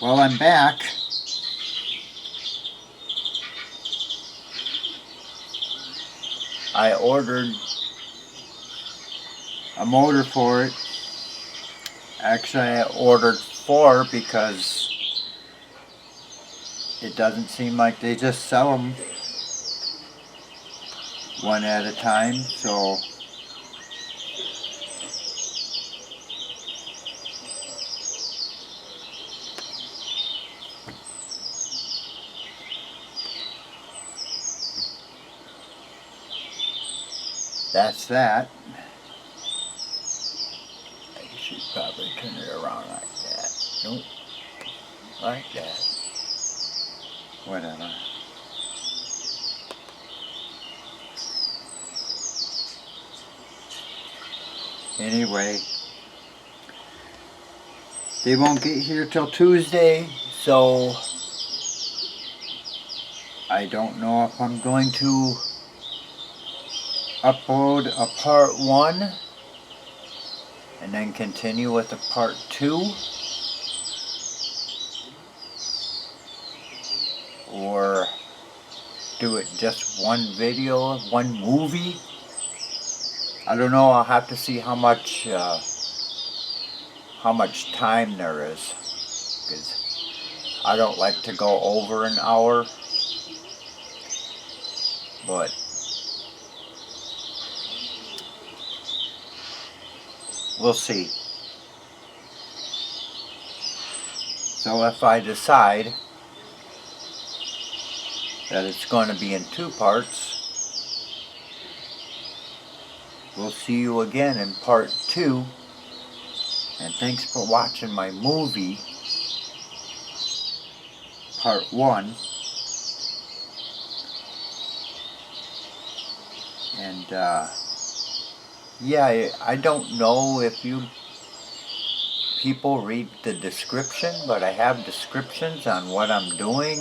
Well, I'm back. I ordered a motor for it. Actually, I ordered 4 because it doesn't seem like they just sell them one at a time, so that's that. I should probably turn it around like that. Nope. Like that. Whatever. Anyway, they won't get here till Tuesday, so I don't know if I'm going to upload a part 1 and then continue with the part 2, or do it just one video, one movie. I don't know. I'll have to see how much time there is, because I don't like to go over an hour, but we'll see. So if I decide that it's going to be in 2 parts, we'll see you again in part 2. And thanks for watching my movie, part 1. And yeah, I don't know if you people read the description, but I have descriptions on what I'm doing.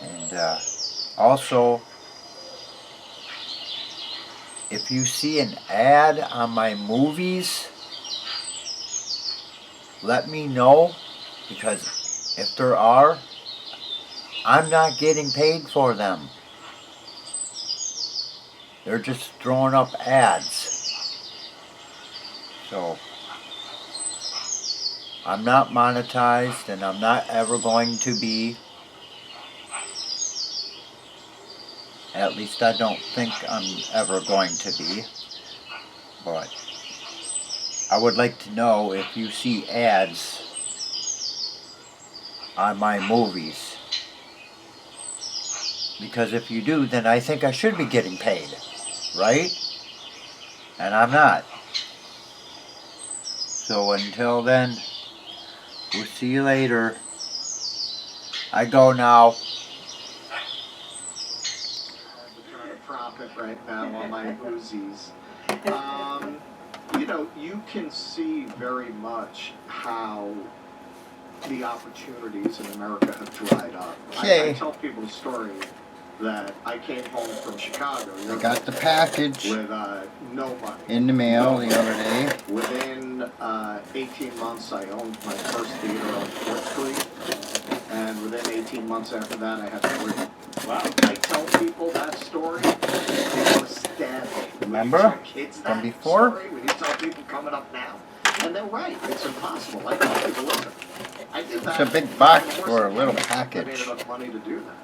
And also, if you see an ad on my movies, let me know, because if there are, I'm not getting paid for them. They're just throwing up ads. So, I'm not monetized, and I'm not ever going to be. At least I don't think I'm ever going to be. But I would like to know if you see ads on my movies. Because if you do, then I think I should be getting paid. Right? And I'm not. So until then, we'll see you later. I go now. Profit right now on my Uzis. You know, you can see very much how the opportunities in America have dried up. Okay. I tell people the story that I came home from Chicago. I got the package with no money in the mail the other day. Within 18 months, I owned my first theater on 4th Street, and within 18 months after that, I had 3. Wow. I tell people that story, they was dead. Remember? Kids From that before? story when you tell people coming up now. And they're right. It's impossible. I tell people, listen, I did that. It's a big box for a little I package. made enough money to do that.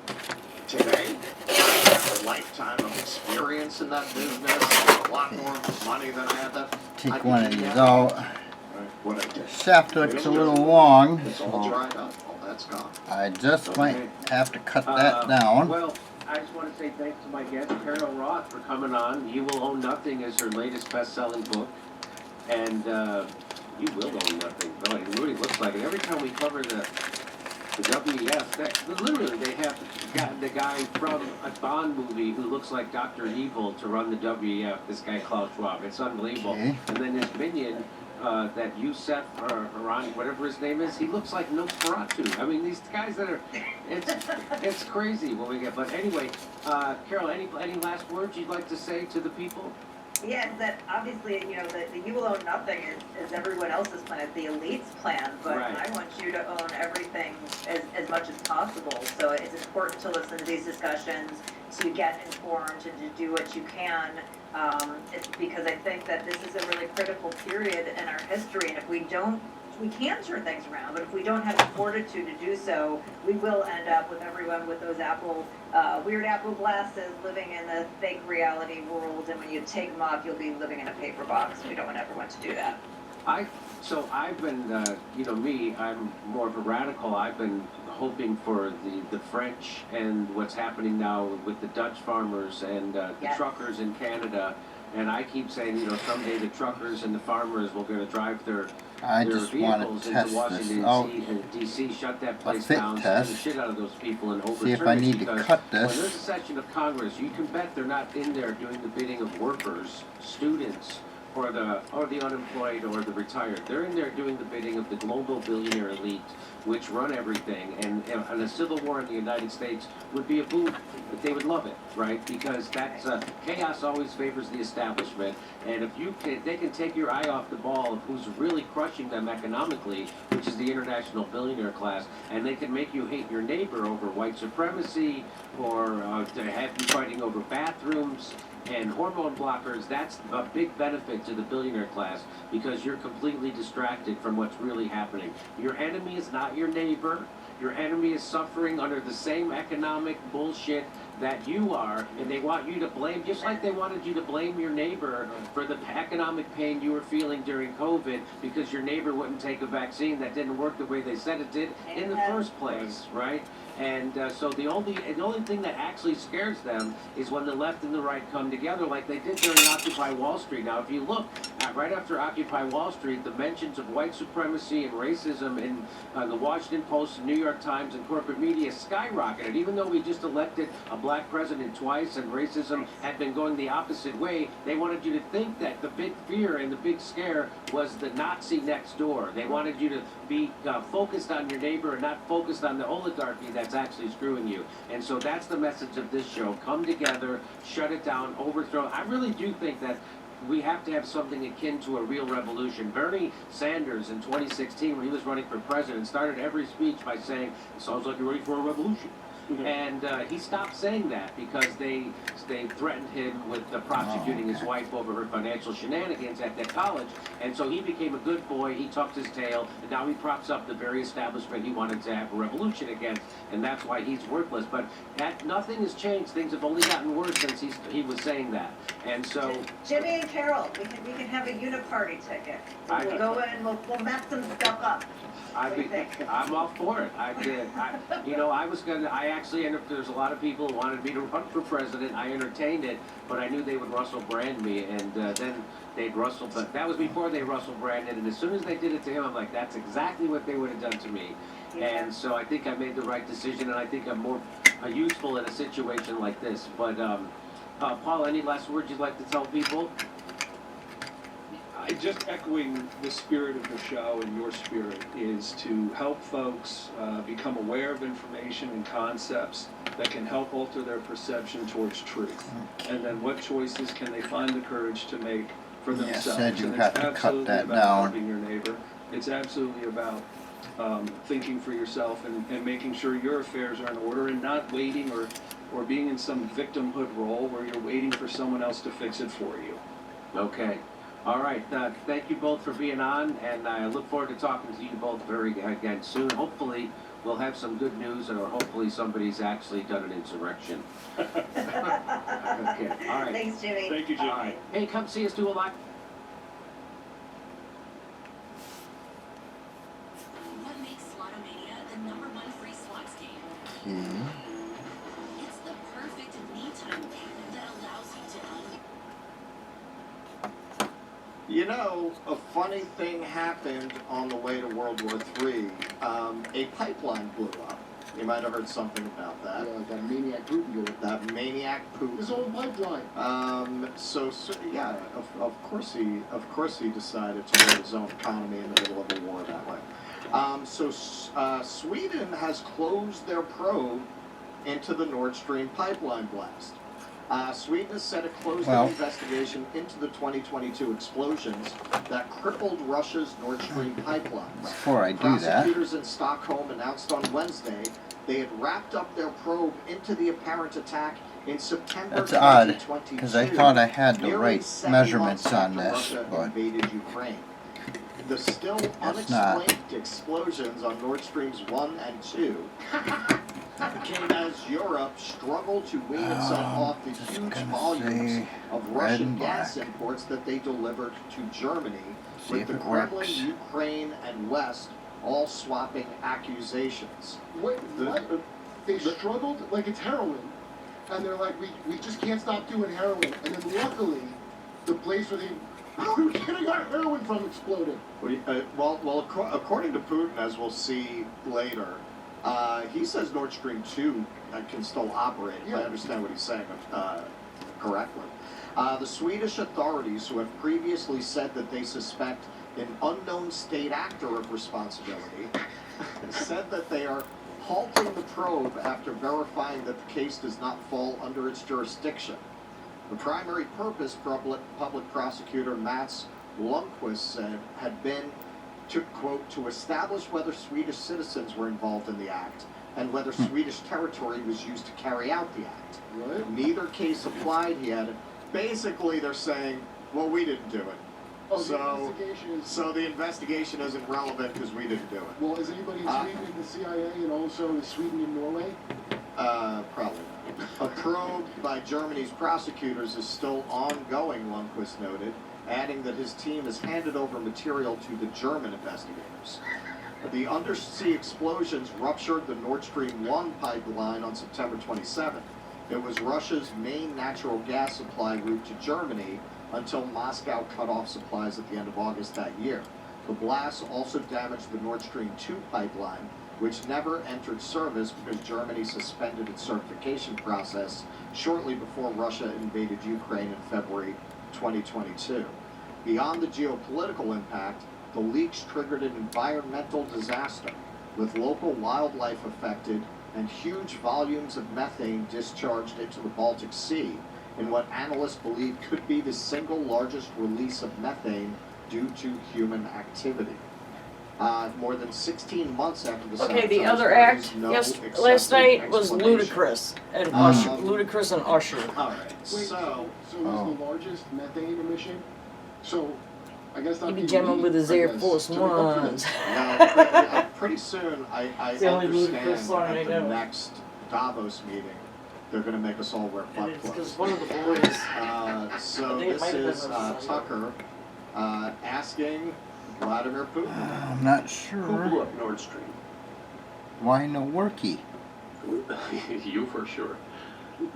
Today, I have a lifetime of experience in that business, a lot more money than I had that. Take one of these out. The shaft looks a little long, It's all dried up. All that's gone. I just might have to cut that down. Well, I just want to say thanks to my guest, Carol Roth, for coming on. You Will Own Nothing is her latest best-selling book. And you will own nothing. No, it really looks like it. Every time we cover the WEF, literally they have the guy from a Bond movie who looks like Dr. Evil to run the WEF, this guy Klaus Schwab. It's unbelievable. Okay. And then his minion, that Yusef or Iran, whatever his name is, he looks like Nosferatu. I mean, these guys that are, it's crazy what we get. But anyway, Carol, any last words you'd like to say to the people? Yeah, that obviously, the you will own nothing is everyone else's plan, it's the elite's plan, but Right. I want you to own everything as much as possible. So it's important to listen to these discussions, to get informed, and to do what you can. It's because I think that this is a really critical period in our history, and if we can turn things around, but if we don't have the fortitude to do so, we will end up with everyone with those weird Apple glasses, living in the fake reality world, and when you take them off, you'll be living in a paper box. We don't want everyone to do that. I've been, I'm more of a radical. I've been hoping for the French and what's happening now with the Dutch farmers and the Yes. truckers in Canada. And I keep saying, someday the truckers and the farmers will going to drive their just want vehicles to into test Washington this out. D.C., shut that place fit down, send test. the shit out of those people, and overturn See if I it, need to because cut when there's a this. session of Congress, you can bet they're not in there doing the bidding of workers, students, or the unemployed or the retired. They're in there doing the bidding of the global billionaire elite, which run everything. And a civil war in the United States would be a boon. But they would love it, right? Because that's chaos always favors the establishment. And if they can take your eye off the ball of who's really crushing them economically, which is the international billionaire class, and they can make you hate your neighbor over white supremacy, or to have you fighting over bathrooms and hormone blockers. That's a big benefit to the billionaire class, because you're completely distracted from what's really happening. Your enemy is not your neighbor. Your enemy is suffering under the same economic bullshit that you are, and they want you to blame, just like they wanted you to blame your neighbor for the economic pain you were feeling during COVID because your neighbor wouldn't take a vaccine that didn't work the way they said it did in the first place, right? And so the only thing that actually scares them is when the left and the right come together, like they did during Occupy Wall Street. Now, if you look right after Occupy Wall Street, the mentions of white supremacy and racism in the Washington Post, New York Times, and corporate media skyrocketed. Even though we just elected a black president twice and racism had been going the opposite way, they wanted you to think that the big fear and the big scare was the Nazi next door. They wanted you to be focused on your neighbor and not focused on the oligarchy that's actually screwing you. And so that's the message of this show. Come together, shut it down, overthrow. I really do think that we have to have something akin to a real revolution. Bernie Sanders in 2016, when he was running for president, started every speech by saying, "It sounds like you're ready for a revolution." And he stopped saying that because they threatened him with prosecuting his wife over her financial shenanigans at that college. And so he became a good boy. He tucked his tail, and now he props up the very establishment he wanted to have a revolution against, and that's why he's worthless. But nothing has changed. Things have only gotten worse since he was saying that. And so Jimmy and Carol, we can have a uniparty ticket. We'll go in, we'll mess some stuff up. I'm all for it. There's a lot of people who wanted me to run for president. I entertained it, but I knew they would Russell Brand me, and then they'd Russell. But that was before they Russell Branded, and as soon as they did it to him, I'm like, that's exactly what they would have done to me. Yeah. And so I think I made the right decision, and I think I'm more useful in a situation like this. But Paul, any last words you'd like to tell people? Just echoing the spirit of the show, and your spirit is to help folks become aware of information and concepts that can help alter their perception towards truth. And then what choices can they find the courage to make for themselves? Said you and have it's to cut absolutely that about down. helping your neighbor. It's absolutely about thinking for yourself and making sure your affairs are in order, and not waiting or being in some victimhood role where you're waiting for someone else to fix it for you. Okay. All right. Thank you both for being on, and I look forward to talking to you both again soon. Hopefully, we'll have some good news, or hopefully somebody's actually done an insurrection. Okay. All right. Thanks, Jimmy. Thank you, Jim. All right. Hey, come see us do a live. What makes Slotomania the #1 free slots game? It's the perfect me time game that allows you to A funny thing happened on the way to World War III. A pipeline blew up. You might have heard something about that. Yeah, that maniac Putin did it. That maniac Putin. His own pipeline. Of course he decided to run his own economy in the middle of a war that way. Sweden has closed their probe into the Nord Stream pipeline blast. Sweden has said it closed Well. an investigation into the 2022 explosions that crippled Russia's Nord Stream pipelines. Before I do that, Prosecutors in Stockholm announced on Wednesday they had wrapped up their probe into the apparent attack in September that's odd, 2022. because I thought I had the nearly right 7 measurements months on after this, Russia but invaded Ukraine. The still That's not. unexplained explosions on Nord Streams 1 and 2 came as Europe struggled to wean itself off the just huge gonna volumes say of red Russian and gas black. imports that they delivered to Germany, See with if the it Kremlin, works. Ukraine, and West all swapping accusations. Wait, The- what? They struggled like it's heroin, and they're like, we just can't stop doing heroin. And then luckily, the place where we were getting our heroin from exploded. According to Putin, as we'll see later, he says Nord Stream 2 can still operate, if I Yeah. understand what he's saying correctly. The Swedish authorities, who have previously said that they suspect an unknown state actor of responsibility, said that they are halting the probe after verifying that the case does not fall under its jurisdiction. The primary purpose, public prosecutor Mats Lundquist said, had been to, quote, to establish whether Swedish citizens were involved in the act and whether Swedish territory was used to carry out the act. What? Neither case applied, he added. Basically, they're saying, well, we didn't do it. Oh, So- the investigation is. So the investigation isn't relevant because we didn't do it. Well, is anybody in Sweden in the CIA, and also is Sweden in Norway? Probably not. A probe by Germany's prosecutors is still ongoing, Lundquist noted, adding that his team has handed over material to the German investigators. The undersea explosions ruptured the Nord Stream 1 pipeline on September 27th. It was Russia's main natural gas supply route to Germany until Moscow cut off supplies at the end of August that year. The blast also damaged the Nord Stream 2 pipeline, which never entered service because Germany suspended its certification process shortly before Russia invaded Ukraine in February 2022. Beyond the geopolitical impact, the leaks triggered an environmental disaster, with local wildlife affected and huge volumes of methane discharged into the Baltic Sea in what analysts believe could be the single largest release of methane due to human activity. More than 16 months after the Okay, the sabotage, other there act is no last accepted night was explanation. Ludacris and Um, Usher. Ludacris and Usher. All right, Wait, so so it was the largest methane emission? So, I guess He that'd be be jamming neat, with his I Air guess, Force to make up for Ones. this. now, pretty soon, I It's the only understand Ludacris song I at the know. next Davos meeting, they're going to make us all wear And butt it's plugs. because one of the boys. So I think it this might have been is the Sunday. Tucker asking Vladimir Putin. I'm not Who sure. blew up Nord Stream? Why no worky? You for sure.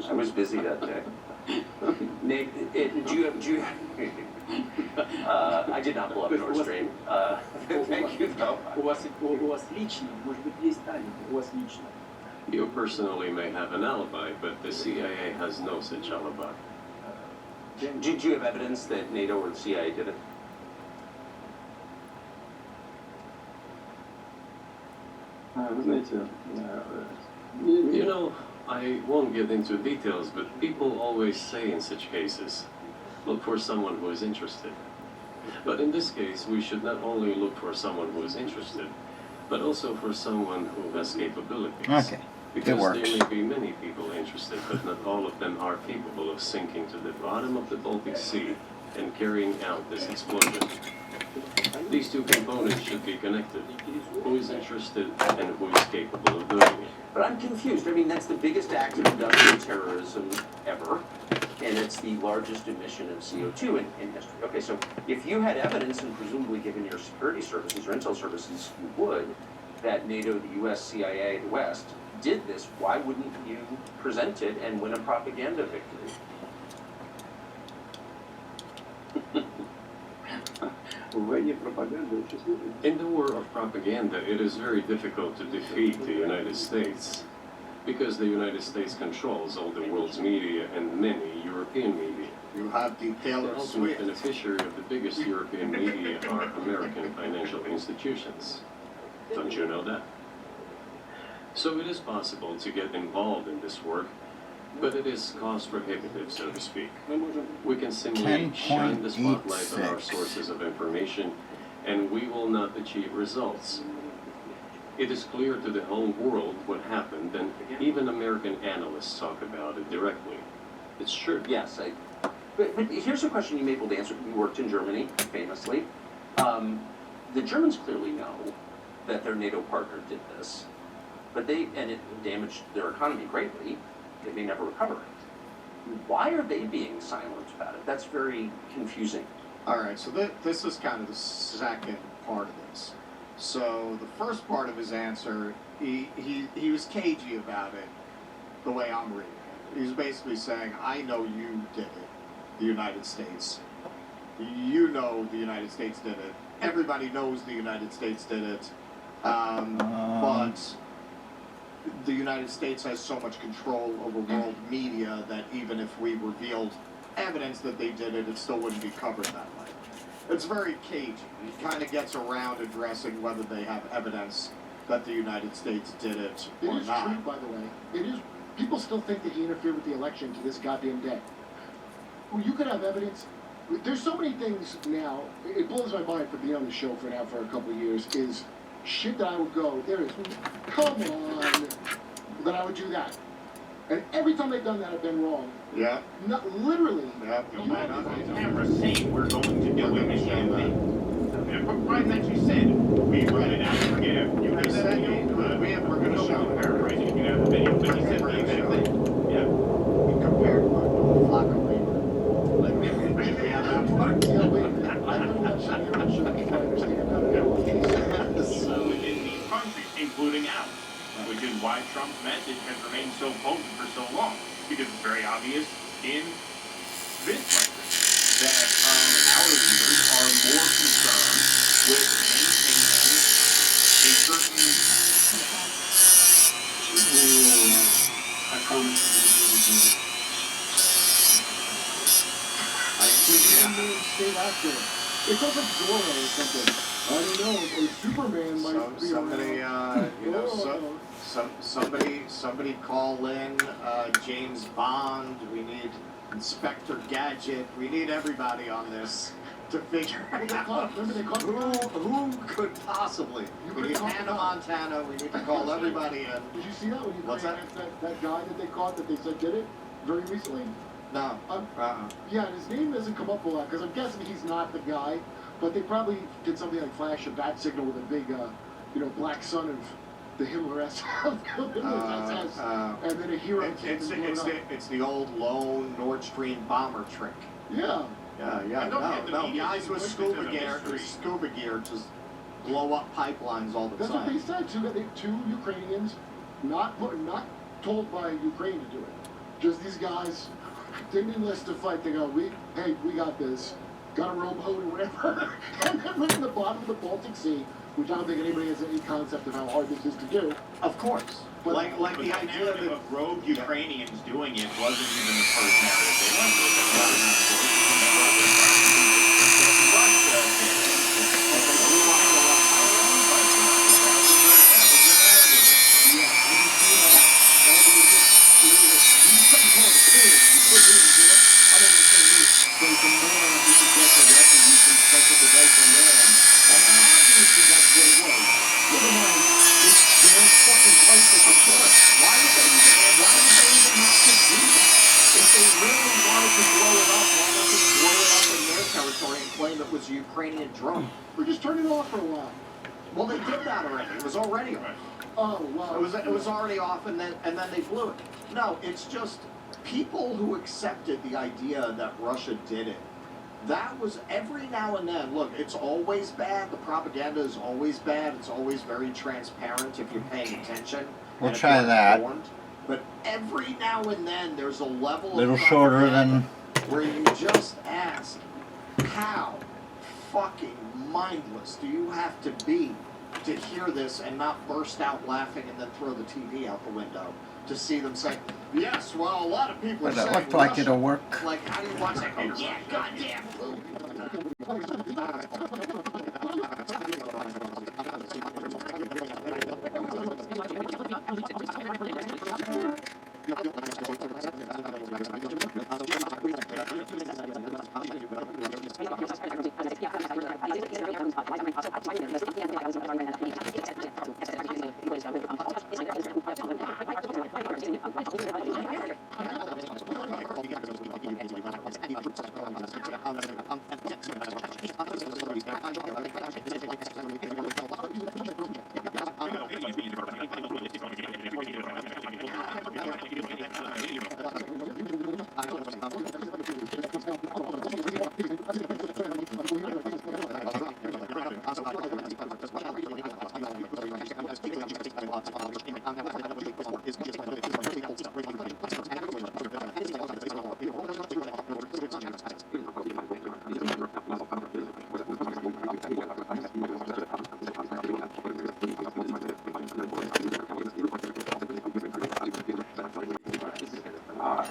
I was busy that day. Nate, I did not blow up Nord Stream. Thank you, though. У вас лично, может быть, есть алиби, у вас лично. You personally may have an alibi, but the CIA has no such alibi. Did you have evidence that NATO or the CIA did it? Вы знаете, You know, I won't get into details, but people always say in such cases, look for someone who is interested. But in this case, we should not only look for someone who is interested, but also for someone who has capabilities. Okay, Because works. there may be many people interested, but not all of them are capable of sinking to the bottom of the Baltic Sea and carrying out this explosion. These two components should be connected. Who is interested and who is capable of doing it? But I'm confused. I mean, that's the biggest act of industrial terrorism ever, and it's the largest emission of CO2 in history. Okay, so if you had evidence, and presumably given your security services or intel services you would, that NATO, the US, CIA, the West did this, why wouldn't you present it and win a propaganda victory? в войне пропаганды очень сложно. In the war of propaganda, it is very difficult to defeat the United States because the United States controls all the world's media and many European media. You have The detailed ultimate Swift. beneficiary of the biggest European media are American financial institutions. Don't you know that? So it is possible to get involved in this work, but it is cost prohibitive, so to speak. We can simply shine the spotlight on our 10.86. sources of information, and we will not achieve results. It is clear to the whole world what happened, and even American analysts talk about it directly. It's true. Yes, but here's a question you may be able to answer. You worked in Germany, famously. The Germans clearly know that their NATO partner did this, and it damaged their economy greatly. They may never recover it. Why are they being silent about it? That's very confusing. All right, so this is kind of the second part of this. So the first part of his answer, he was cagey about it, the way I'm reading it. He was basically saying, I know you did it, the United States. You know the United States did it. Everybody knows the United States did it. But the United States has so much control over world media that even if we revealed evidence that they did it, it still wouldn't be covered that way. It's very cagey. He kind of gets around addressing whether they have evidence that the United States did it or It is not. true, by the way. It is. People still think that he interfered with the election to this goddamn day. Well, you could have evidence. There's so many things now. It blows my mind for being on the show for now for a couple of years. Is shit that I would go. There is. Come on. That I would do that. And every time they've done that, I've been wrong. Yeah. Not literally. Yeah. You have to- Never saying we're going to do it this campaign. Right that you said, we run it out. Forget. You have that video? We're going to show it. Paraphrasing if you have the video. But you said the exact thing. Yeah. He compared Flacco Weaver. Like, we have that part. Yeah, wait a minute. I don't watch the Euro show before I understand how to do it. So in these countries, including ours, which is why Trump's message has remained so potent for so long. Because it's very obvious in this country that our leaders are more concerned with maintaining a certain State actor. It's like a Zorro or something. I don't know. Or Superman might be Somebody, around. somebody call in James Bond. We need Inspector Gadget. We need everybody on this to figure out who could possibly. We need Hannah Montana. We need to call everybody in. Did you see that when you What's played that guy that they caught that they said did it very recently? No. Yeah, and his name doesn't come up a lot because I'm guessing he's not the guy, but they probably did something like flash a bat signal with a big, black sun of the Himmler SS, and then a hero. It's the old lone Nord Stream bomber trick. Yeah. Yeah. No. Guys with scuba gear just blow up pipelines all the That's time. what they said. Two Ukrainians, not told by Ukraine to do it. Just these guys didn't enlist to fight. They go, we got this. Got a rowboat or whatever, and then went in the bottom of the Baltic Sea, which I don't think anybody has any concept of how hard this is to do. Of course. But like the idea narrative that of rogue Ukrainians doing it wasn't even the first narrative. They went with it. Russia did it. It was a Ukrainian drone. We're just turning it off for a while. Well, they did that already. It was already off. Oh wow. It was already off, and then they blew it. No, it's just people who accepted the idea that Russia did it. That was every now and then. Look, it's always bad. The propaganda is always bad. It's always very transparent if you're paying attention. We'll and if try you're that. informed. But every now and then there's a level Little of shorter propaganda than where you just ask, how fucking mindless do you have to be to hear this and not burst out laughing and then throw the TV out the window to see them say, yes, well, a lot of people are Does it saying look like Russia. it'll work? Like, how do you watch that? Oh, yeah, goddamn.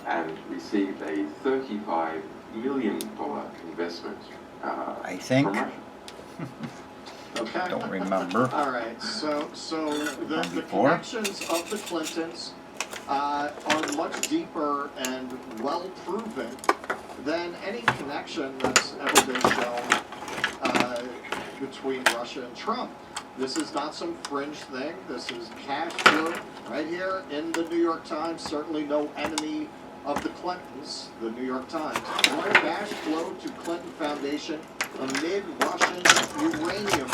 And received a $35 million investment. I think. From Russia. Okay. Don't remember. All right, so the Before? connections of the Clintons are much deeper and well proven than any connection that's ever been shown between Russia and Trump. This is not some fringe thing. This is cash flow right here in the New York Times. Certainly no enemy of the Clintons, the New York Times. Cash flow to Clinton Foundation amid Russian uranium.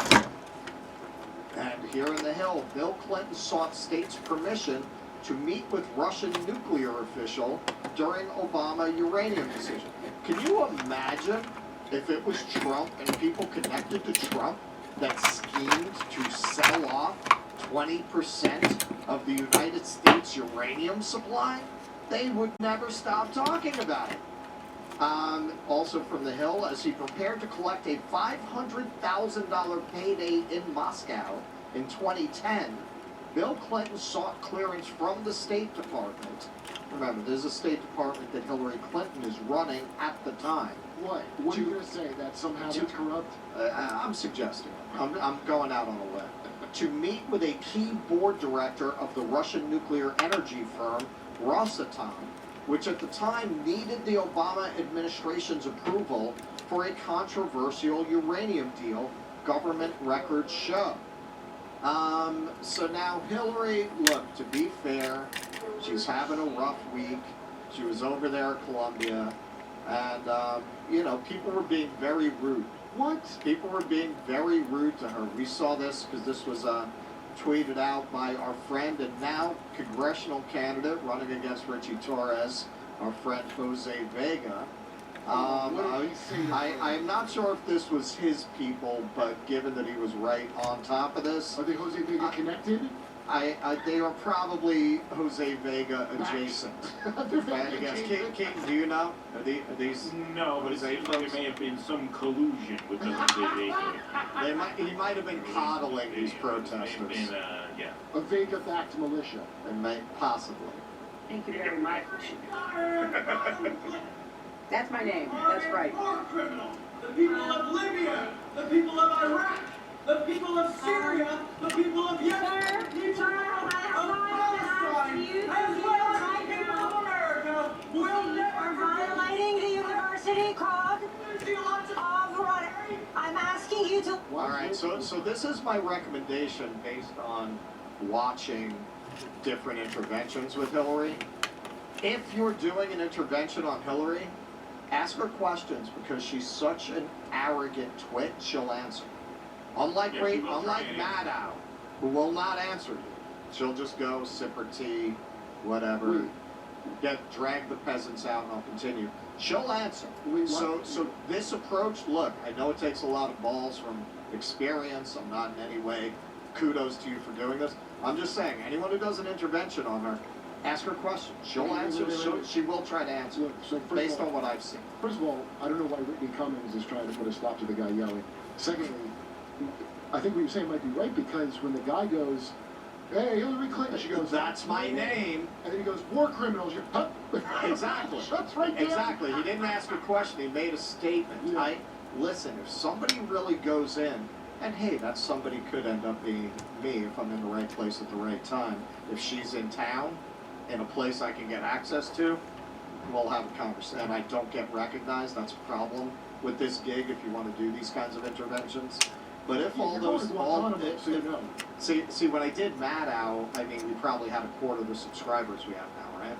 And here in the Hill, Bill Clinton sought state's permission to meet with Russian nuclear official during Obama uranium decision. Can you imagine if it was Trump and people connected to Trump that schemed to sell off 20% of the United States uranium supply? They would never stop talking about it. Also from the Hill, as he prepared to collect a $500,000 payday in Moscow in 2010, Bill Clinton sought clearance from the State Department. Remember, there's a State Department that Hillary Clinton is running at the time. What? What are you going to say? That somehow it's corrupt? I'm suggesting. I'm going out on a limb. To meet with a key board director of the Russian nuclear energy firm Rosatom, which at the time needed the Obama administration's approval for a controversial uranium deal, government records show. So now Hillary, look, to be fair, she's having a rough week. She was over there at Columbia, and, people were being very rude. What? People were being very rude to her. We saw this because this was tweeted out by our friend and now congressional candidate running against Richie Torres, our friend Jose Vega. I'm not sure if this was his people, but given that he was right on top of this. Are they Jose Vega connected? They are probably Jose Vega adjacent. I guess. King, do you know? Are these No, but it seems like there may have been some collusion with the Vega. He might have been coddling these protesters. Yeah. A Vega-backed militia. They may, possibly. Thank you very much. That's my name. That's right. War criminals. The people of Libya. The people of Iraq. The people of Syria. The people of Yemen. The people of Palestine. As well as the people of America will never Violating the university code of Rwanda. I'm asking you to. All right, so this is my recommendation based on watching different interventions with Hillary. If you're doing an intervention on Hillary, ask her questions because she's such an arrogant twit, she'll answer. Unlike Maddow, who will not answer you. She'll just go, sip her tea, whatever, drag the peasants out and I'll continue. She'll answer. So this approach, look, I know it takes a lot of balls from experience. I'm not in any way kudos to you for doing this. I'm just saying, anyone who does an intervention on her, ask her questions. She'll answer. She will try to answer. Look, so based on what I've seen. First of all, I don't know why Whitney Cummings is trying to put a stop to the guy yelling. Secondly, I think what you're saying might be right because when the guy goes, "Hey, Hillary Clinton," she goes, "That's my name," and then he goes, "War criminals." You're, huh? Exactly. That's right there. Exactly. He didn't ask a question. He made a statement. Yeah. Listen, if somebody really goes in, and hey, that somebody could end up being me if I'm in the right place at the right time. If she's in town, in a place I can get access to, we'll have a conversation. And I don't get recognized. That's a problem with this gig if you want to do these kinds of interventions. But if all You're those, going to all, Guantanamo, so you know. see, when I did Maddow, I mean, we probably had a quarter of the subscribers we have now, right?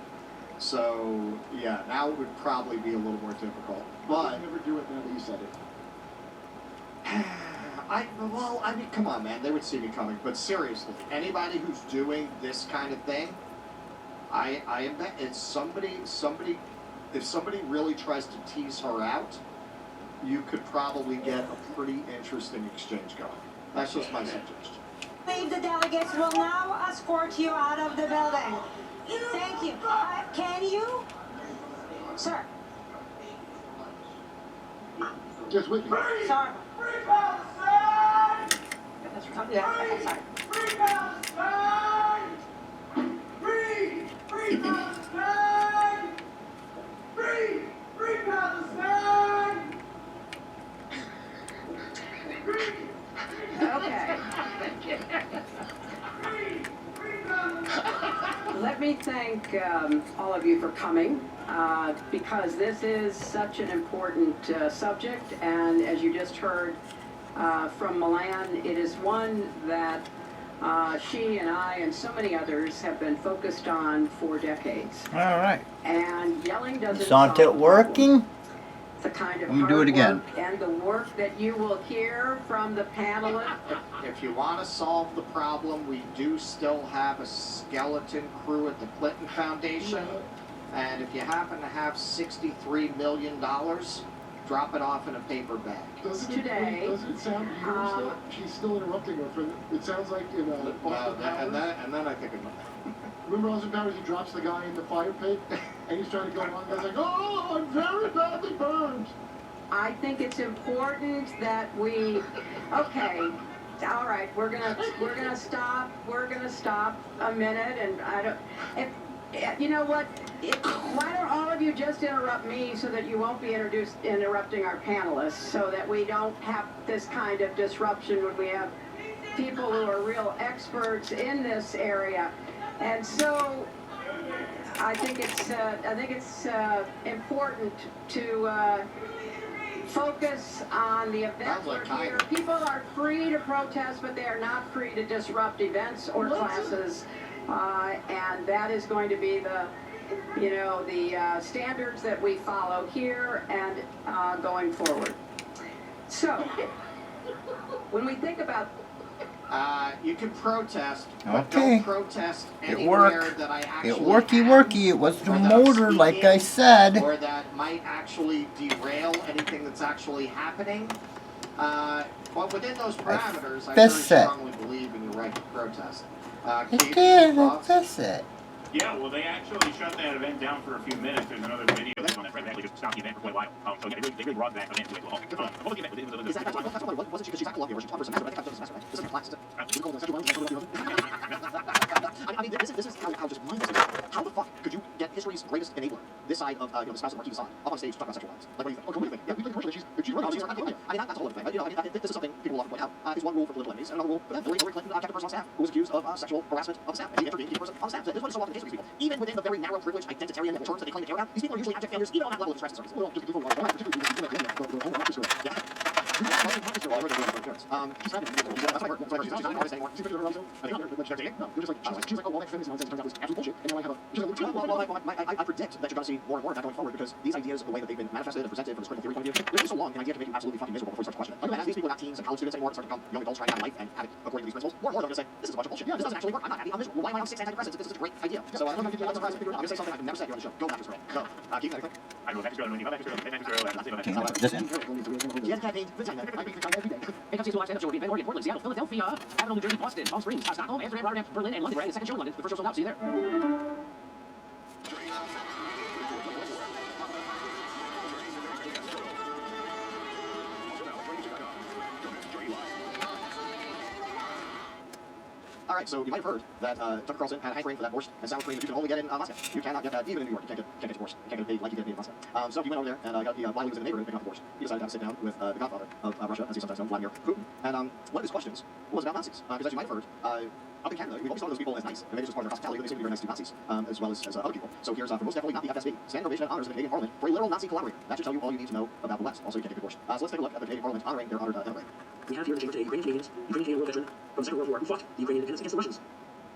So, yeah, now it would probably be a little more difficult. But I'd never do it now that you said it. I mean, come on, man, they would see me coming. But seriously, anybody who's doing this kind of thing, I bet it's somebody, if somebody really tries to tease her out, you could probably get a pretty interesting exchange going. That's just my suggestion. The delegates will now escort you out of the building. Thank you. Can you? Sir. Just with me. Sorry. Free Palestine! Yeah, okay, sorry. Free Palestine! Free Palestine! Free Palestine! Okay. Let me thank all of you for coming because this is such an important subject, and as you just heard from Milan, it is one that she and I and so many others have been focused on for decades. All right. And yelling doesn't Isn't it solve working? the kind of Let me hard do it again. work and the work that you will hear from the panelists. If you want to solve the problem, we do still have a skeleton crew at the Clinton Foundation. And if you happen to have $63 million, drop it off in a paper bag. Doesn't Today, it sound years that she's still interrupting her? It sounds like in Austin Powers. And then I think Remember Austin Powers? He drops the guy in the fire pit, and he's trying to go on. The guy's like, "Oh, I'm very badly burned." I think it's important that we, okay, all right, we're gonna stop a minute, and I don't, you know what, why don't all of you just interrupt me so that you won't be interrupting our panelists, so that we don't have this kind of disruption when we have people who are real experts in this area. And so I think it's important to focus on the event we're here. People are free to protest, but they are not free to disrupt events or classes, and that is going to be the standards that we follow here and going forward. So when we think about you can protest, but Okay. don't protest It anywhere worked. that I actually It worky. It was the motor, like I said. or that might actually derail anything that's actually happening. But within those parameters, I very fix it. strongly believe in your right to protest. I Keith, did. I thoughts? fix it. Yeah, well, they actually shut that event down for a few minutes. There's another video on that actually just stopped the event for quite a while. So yeah, they really brought that event to a halt. What was the event? It was That's what it was. Wasn't she? Because she's acting or she's taught for a semester. I think that's just a semester, right? This is a class. I mean, this is how just mind this is. How the fuck could you get history's greatest enabler, this side of the spouse of Marquis side, up on stage to talk about sexual violence? Like, what do you think? Yeah, we think commercially she's right. She's right. I mean, that's a whole other thing. This is something people often point out. Is one rule for political enemies, and another rule for Hillary Clinton attacked a person on staff who was accused of sexual harassment of staff, and she intervened to a person on staff. This is what is so often the case with these people. Even within the very narrow, privileged, identitarian terms that they claim to care about, these people are usually abject failures, even on that level of distress and service. Well, just before we I predict that you're going to see more and more of that going forward because these ideas, the way that they've been manifested and presented from this critical theory point of view, they're taking so long, an idea can make you absolutely fucking miserable before you start to question it. As these people are not teens and college students anymore, start to become young adults trying to have life and have it according to these principles, more and more they're going to say, this is a bunch of bullshit. This doesn't actually work. I'm not happy. I'm miserable. Why am I on 6 antidepressants if this is such a great idea? So I'm going to figure out say something I've never said here on the show. Go back to girl. Go. Keep anything. I go back to girl. Go back to girl. Just in. She has caffeine. Vagina. I beat vagina every day. Hey, come see us live stand-up show in Van Oregon, Portland, Seattle, Philadelphia, Avenel, New Jersey, Boston, Palm Springs, Stockholm, Amsterdam, Rotterdam, Berlin, and London. We're adding a second show in London. The first show sold out. See you there. All right, so you might have heard that Tucker Carlson had a hankering for that borscht and sour cream that you can only get in Moscow. You cannot get that even in New York. You can't get borscht. You can't get paid like you get paid in Moscow. So he went over there and while he was in the neighborhood picking up the borscht, he decided to have a sit down with the godfather of Russia, as he's sometimes known, Vladimir Putin. And one of his questions was about Nazis, because as you might have heard, up in Canada, we always saw those people as nice, and maybe it's just part of their hospitality, but they seem to be very nice to Nazis, as well as other people. So here's, for most definitely not the FSB, standing ovation and honors of the Canadian Parliament for a literal Nazi collaborator. That should tell you all you need to know about the West. Also, you can't take a course. So let's take a look at the Canadian Parliament honoring their honored immigrant. We have here in the chamber today Ukrainian Canadians, Ukrainian Canadian war veteran from the Second World War who fought the Ukrainian independence against the Russians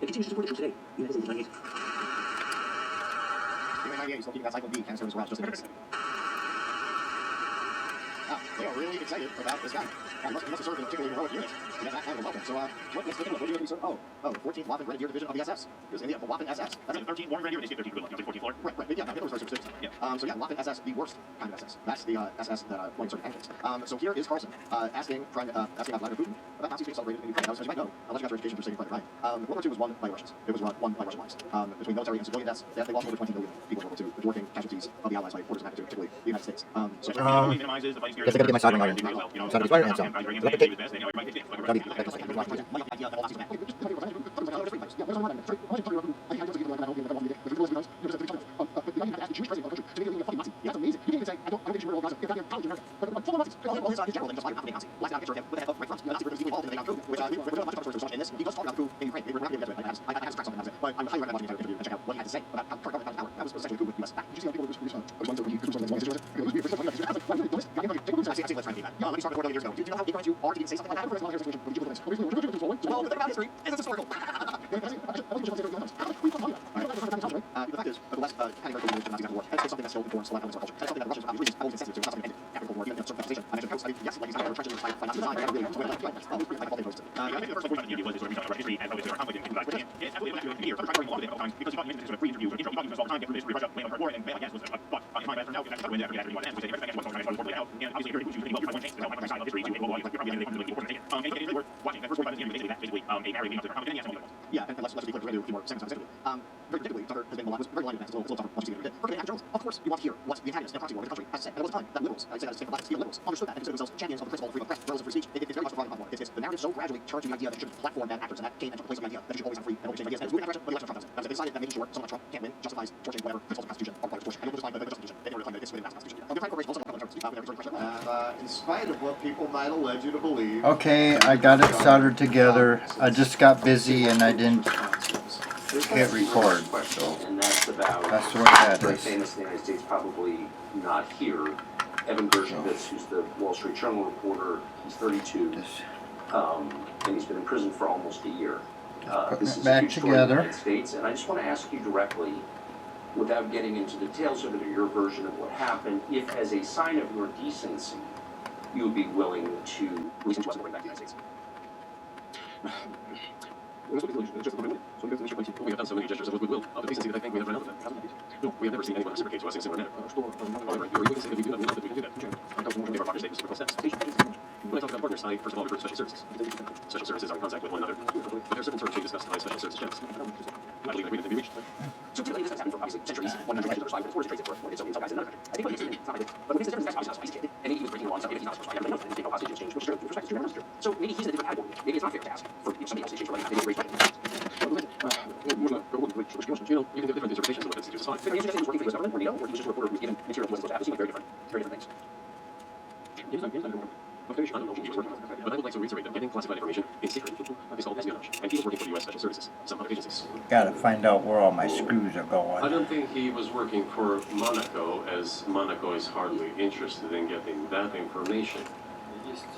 and continues to support the troops today. The United States in 98. Anyway, 98, still keeping that cycle B, cancer as well, just in case. They are really excited about this guy. He must have served in a particularly heroic unit to get that kind of a welcome. So, let's take a look. What unit did he serve? The 14th Waffen Grenadier Division of the SS. He was in the Waffen SS. That's the 13th Warren Grenadier. They say 13th equivalent, not 14th floor. Right. Yeah, Hitler was very superstitious. Yeah. So yeah, Waffen SS, the worst kind of SS. That's the SS that won certain candidates. So here is Carlson asking Vladimir Putin about Nazis being celebrated in Ukraine. Now, as you might know, unless you got your education through Saving Private Ryan, World War II was won by Russians. It was won by Russian lives. Between military and civilian deaths, they lost over 20 million people in World War II, dwarfing casualties of the Allies by orders of magnitude, particularly the United States. Guess I gotta get my soldering iron. Soldering iron and some. Yeah, and let's be clear, we're going to do a few more seconds on this interview. Very predictably, Tucker has been was very lying, it's a little tougher once you get into it. Journals, of course, you want to hear what the antagonists in a proxy war with the country has said. And it was a time that liberals, I say that as a statement of liberals, understood that and considered themselves champions of the principle of freedom of press, journalism, free speech. It's very much a problem more. It's the narrative so gradually turned to the idea that you should platform bad actors, and that came and took the place of the idea that you should always have free and open exchange ideas. And it's moving in that direction, but the election of Trump does it. They decided that making sure someone like Trump can't win justifies torching whatever principles of the Constitution are required to torch. And you'll just find the Constitution in order to find that it's within that Constitution. The Prime Corporation also in spite of what people might allege you to believe. Okay, I got it soldered together. I just got busy and I didn't hit record. So and that's about that's where that very is. famous in the United States, probably not here. Evan Gershkovich, who's the Wall Street Journal reporter, he's 32, and he's been in prison for almost a year. This is a Back huge story in the together. United States, and I just want to ask you directly, without getting into details of it or your version of what happened, if as a sign of your decency, you would be willing to release him to us and bring back to the United States. We have done so many gestures of goodwill, of decency that I think we have run out of them. No, we have never seen anyone reciprocate to us in a similar manner. However, we can say that we do not believe that we can do that. They are partner states, reciprocal steps. When I talk about partners, I first of all refer to special services. Special services are in contact with one another, but there are certain terms being discussed by special service checks. I believe agreement can be reached. So typically this has happened for obviously centuries. One country has survived, but it's trades for it. So some guys in another country. I think what he's doing, it's not like this. But what makes the difference is obviously not sophisticated. And maybe he was breaking the law and stuff. Maybe he's not supposed to. Everybody knows that. He's taking no hostage exchange, which is true. With respect to your master. So maybe he's in a different category. Maybe it's not fair to ask for somebody else to exchange for like maybe a great weapon. You know, you can have different interpretations of what this is fine. But the answer is working for the US government or NATO, or he was just a reporter who was given material he wasn't supposed to have. It seems like very different things. Yes, I don't know. I don't know who he was working with, but I would like to reiterate that getting classified information in secret is called espionage, and he was working for the U.S. Special Services, some other agencies. Gotta find out where all my screws are going. I don't think he was working for Monaco, as Monaco is hardly interested in getting that information.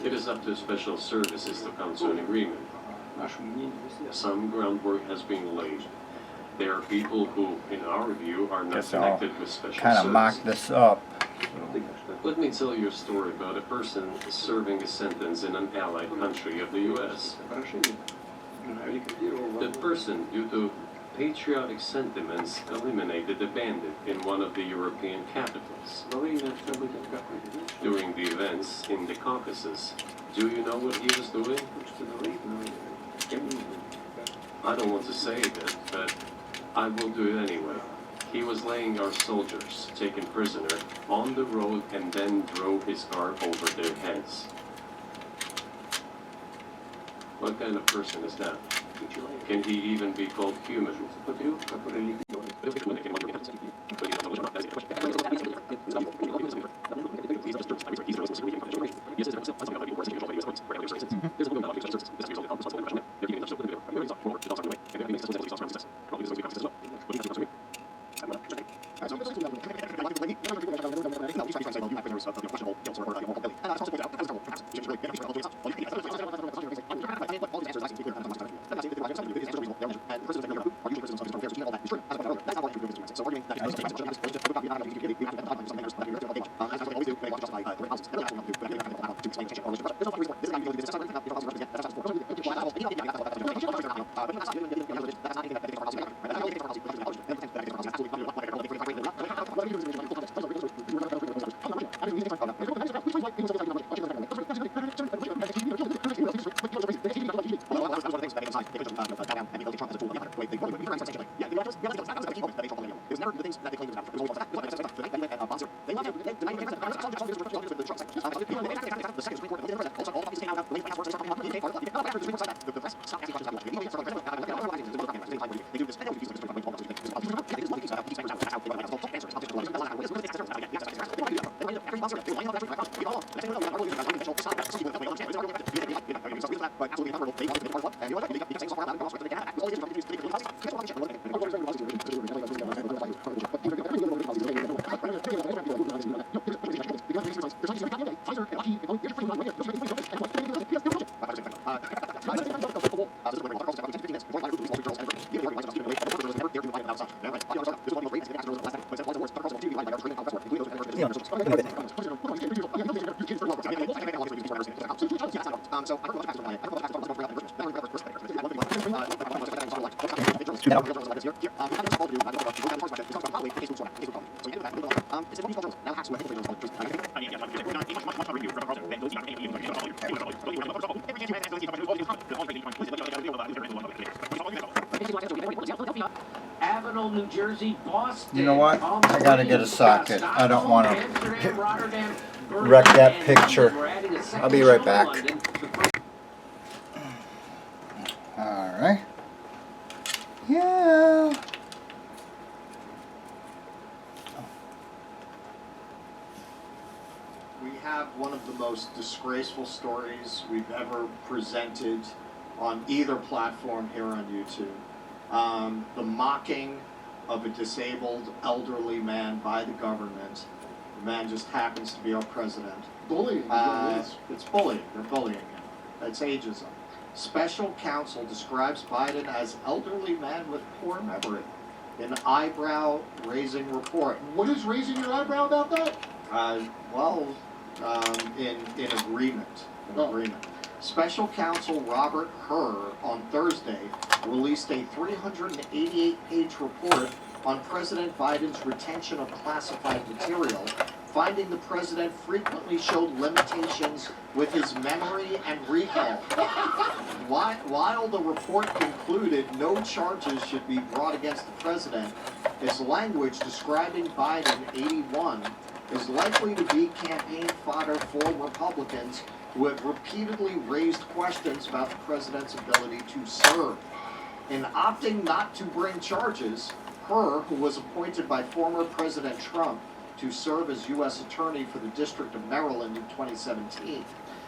It is up to Special Services to come to an agreement. Some groundwork has been laid. There are people who, in our view, are not Guess I'll connected with Special kind of Services. mock this up. Let me tell you a story about a person serving a sentence in an allied country of the U.S. The person, due to patriotic sentiments, eliminated a bandit in one of the European capitals. During the events in the Caucasus, do you know what he was doing? I don't want to say that, but I will do it anyway. He was laying our soldiers, taken prisoner, on the road and then drove his car over their heads. What kind of person is that? Can he even be called human? charges of questionable guilt or moral culpability. And it's also pointed out, as perhaps, she was really beneficial to all you but all these answers, I think, include and the prisoners that are usually prisoners of affairs, all that is true. That's not all that. So arguing that it's some have as they always do, they want to justify great policies. And to explain the change or there's no reason this is not even this is not Avenel, New Jersey, Boston. You know what? I gotta get a socket. I don't want to wreck that picture. I'll be right back. Alright. Yeah. We have one of the most disgraceful stories we've ever presented on either platform here on YouTube. The mocking of a disabled elderly man by the government. The man just happens to be our president. Bullying. It's bullying. They're bullying him. It's ageism. Special counsel describes Biden as elderly man with poor memory. An eyebrow-raising report. What is raising your eyebrow about that? In agreement. Agreement. Special counsel Robert Hur on Thursday released a 388-page report on President Biden's retention of classified material, finding the president frequently showed limitations with his memory and recall. While the report concluded no charges should be brought against the president, his language describing Biden, 81, is likely to be campaign fodder for Republicans who have repeatedly raised questions about the president's ability to serve. In opting not to bring charges, Hur, who was appointed by former President Trump to serve as U.S. Attorney for the District of Maryland in 2017,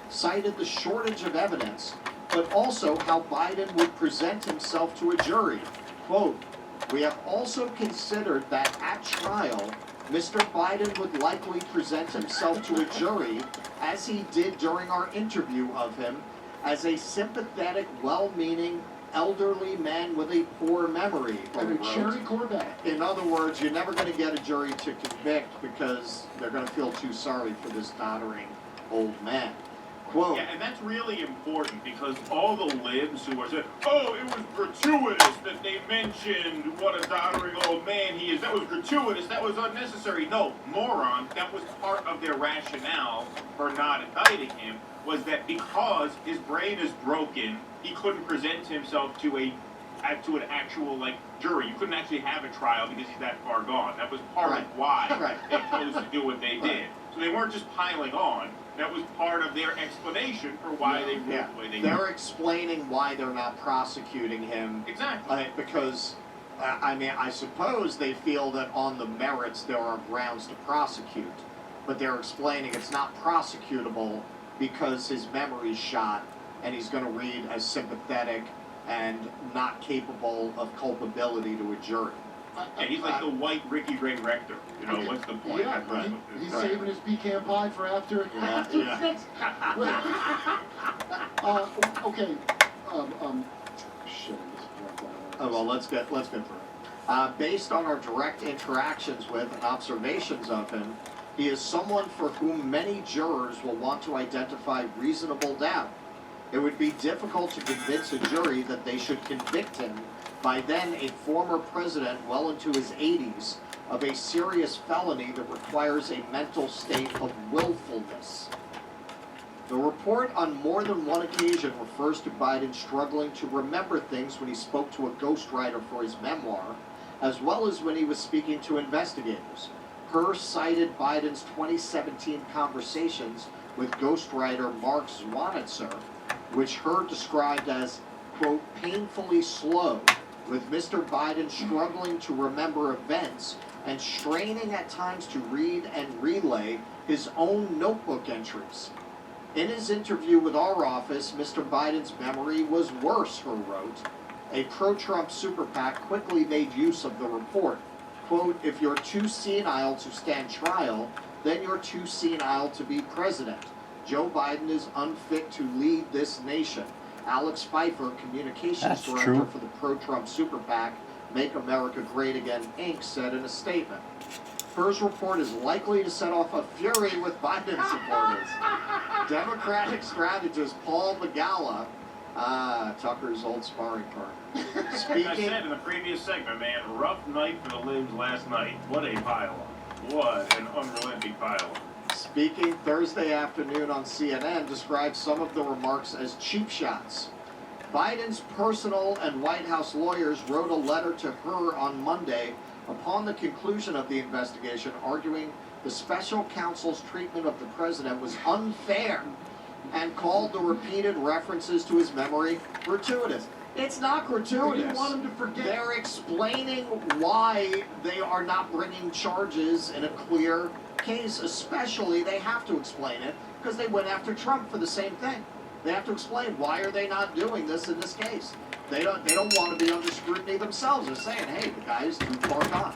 cited the shortage of evidence, but also how Biden would present himself to a jury. Quote, "We have also considered that at trial, Mr. Biden would likely present himself to a jury, as he did during our interview of him, as a sympathetic, well-meaning, elderly man with a poor memory." And a cherry Corvette. In other words, you're never going to get a jury to convict because they're going to feel too sorry for this doddering old man. Quote, yeah, and that's really important because all the libs who are saying, oh, it was gratuitous that they mentioned what a doddering old man he is. That was gratuitous. That was unnecessary. No, moron. That was part of their rationale for not indicting him, was that because his brain is broken, he couldn't present himself to an actual jury. You couldn't actually have a trial because he's that far gone. That was part of why they chose to do what they did. So they weren't just piling on. That was part of their explanation for why they ruled the way they did. They're explaining why they're not prosecuting him. Exactly. Because, I suppose they feel that on the merits there are grounds to prosecute. But they're explaining it's not prosecutable because his memory's shot and he's going to read as sympathetic and not capable of culpability to a jury. Yeah, he's like the white Ricky Ray Rector. You know, what's the point? Yeah, Right. he's saving his pecan pie for after. Yeah. Okay. Shit, I just blanked out. Oh, well, let's get through it. Based on our direct interactions with and observations of him, he is someone for whom many jurors will want to identify reasonable doubt. It would be difficult to convince a jury that they should convict him, by then a former president well into his 80s, of a serious felony that requires a mental state of willfulness. The report on more than one occasion refers to Biden struggling to remember things when he spoke to a ghostwriter for his memoir, as well as when he was speaking to investigators. Her cited Biden's 2017 conversations with ghostwriter Mark Zwanitzer, which her described as, quote, painfully slow, with Mr. Biden struggling to remember events and straining at times to read and relay his own notebook entries. In his interview with our office, Mr. Biden's memory was worse, her wrote. A pro-Trump super PAC quickly made use of the report. Quote, if you're too senile to stand trial, then you're too senile to be president. Joe Biden is unfit to lead this nation. Alex Pfeiffer, communications director for the pro-Trump super PAC, Make America Great Again, Inc., said in a statement. Hers report is likely to set off a fury with Biden supporters. Democratic strategist Paul Begala, Tucker's old sparring partner. Like I said in the previous segment, man, rough night for the libs last night. What a pile-up. What an unrelenting pile-up. Speaking Thursday afternoon on CNN, described some of the remarks as cheap shots. Biden's personal and White House lawyers wrote a letter to her on Monday upon the conclusion of the investigation, arguing the special counsel's treatment of the president was unfair and called the repeated references to his memory gratuitous. It's not gratuitous. They didn't want him to forget. They're explaining why they are not bringing charges in a clear case. Especially, they have to explain it because they went after Trump for the same thing. They have to explain why are they not doing this in this case. They don't want to be under scrutiny themselves. They're saying, hey, the guy is too far gone.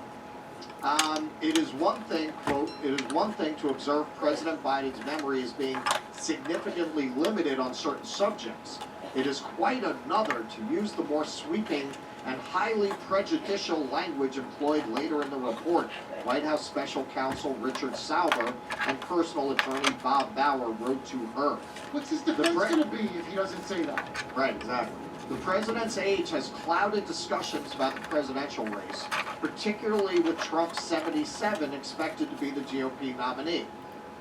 It is one thing, quote, it is one thing to observe President Biden's memory as being significantly limited on certain subjects. It is quite another to use the more sweeping and highly prejudicial language employed later in the report. White House Special Counsel Richard Sauber and personal attorney Bob Bauer wrote to her. What's his defense going to be if he doesn't say that? Right, exactly. The president's age has clouded discussions about the presidential race, particularly with Trump 77 expected to be the GOP nominee.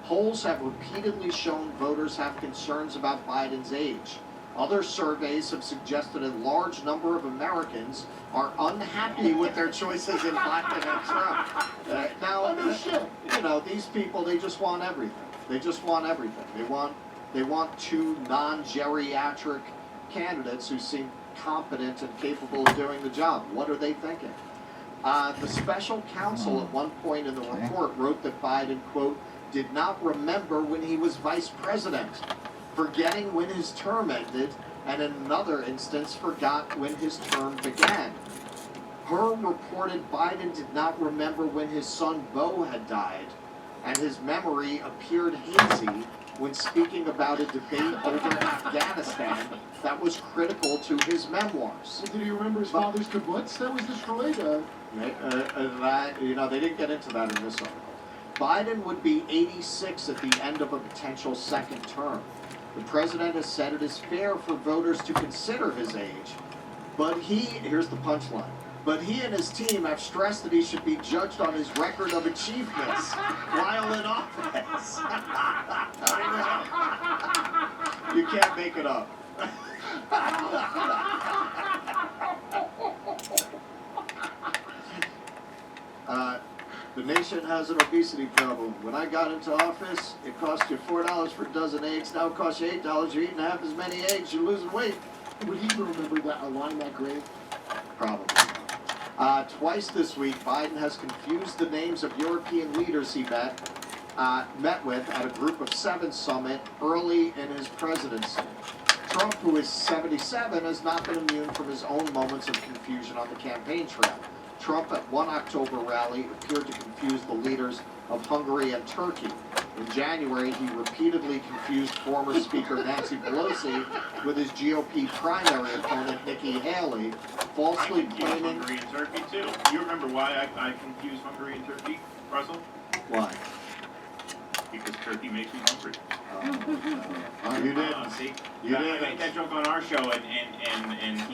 Polls have repeatedly shown voters have concerns about Biden's age. Other surveys have suggested a large number of Americans are unhappy with their choices in Biden and Trump. You know, these people, they just want everything. They just want everything. They want two non-geriatric candidates who seem competent and capable of doing the job. What are they thinking? The special counsel at one point in the report wrote that Biden, quote, did not remember when he was vice president, forgetting when his term ended, and in another instance forgot when his term began. Her reported Biden did not remember when his son Beau had died, and his memory appeared hazy when speaking about a debate over Afghanistan that was critical to his memoirs. Did he remember his father's kibbutz that was destroyed? They didn't get into that in this article. Biden would be 86 at the end of a potential second term. The president has said it is fair for voters to consider his age, but here's the punchline, but he and his team have stressed that he should be judged on his record of achievements while in office. You can't make it up. The nation has an obesity problem. When I got into office, it cost you $4 for a dozen eggs. Now it costs you $8. You're eating half as many eggs. You're losing weight. Would he even remember that a line that great? Probably not. Twice this week, Biden has confused the names of European leaders he met with at a Group of Seven summit early in his presidency. Trump, who is 77, has not been immune from his own moments of confusion on the campaign trail. Trump at one October rally appeared to confuse the leaders of Hungary and Turkey. In January, he repeatedly confused former Speaker Nancy Pelosi with his GOP primary opponent Nikki Haley, falsely claiming... Hungary and Turkey, too. You remember why I confused Hungary and Turkey, Russell? Why? Because Turkey makes me hungry. You didn't. See? You I didn't. made that joke on our show, and he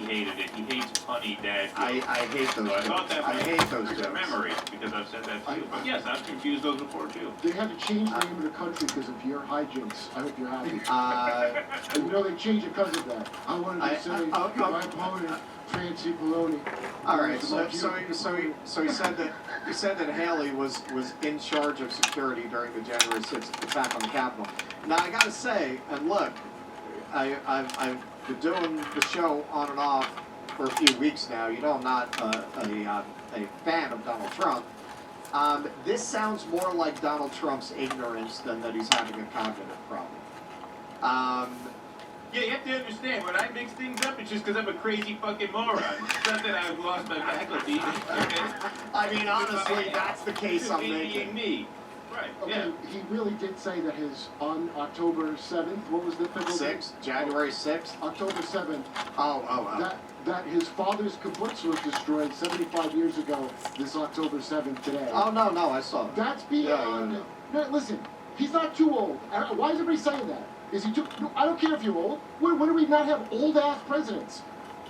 hated it. He hates punny dad jokes. I hate those So I thought jokes. that I was hate those a jokes. memory, because I've said that to you. But yes, I've confused those before, too. They had to change the name of the country because of your hijinks. I hope you're happy. You know, they changed it because of that. I wanted to say my opponent, Nancy Pelosi. All right, so he said that Haley was in charge of security during the January 6th attack on the Capitol. Now I gotta say, and look, I've been doing the show on and off for a few weeks now. You know, I'm not a fan of Donald Trump. This sounds more like Donald Trump's ignorance than that he's having a cognitive problem. Yeah, you have to understand, when I mix things up, it's just because I'm a crazy fucking moron. It's not that I've lost my faculty. Okay? I mean, honestly, that's the case I'm making. Me. Right, Okay, he really did say that on October 7th, what was the pivotal date? 6th, January 6th? October 7th. Oh. That his father's kibbutz was destroyed 75 years ago, this October 7th today. Oh, no, I saw it. That's beyond... No, listen, he's not too old. Why is everybody saying that? Is he too... No, I don't care if you're old. When do we not have old-ass presidents?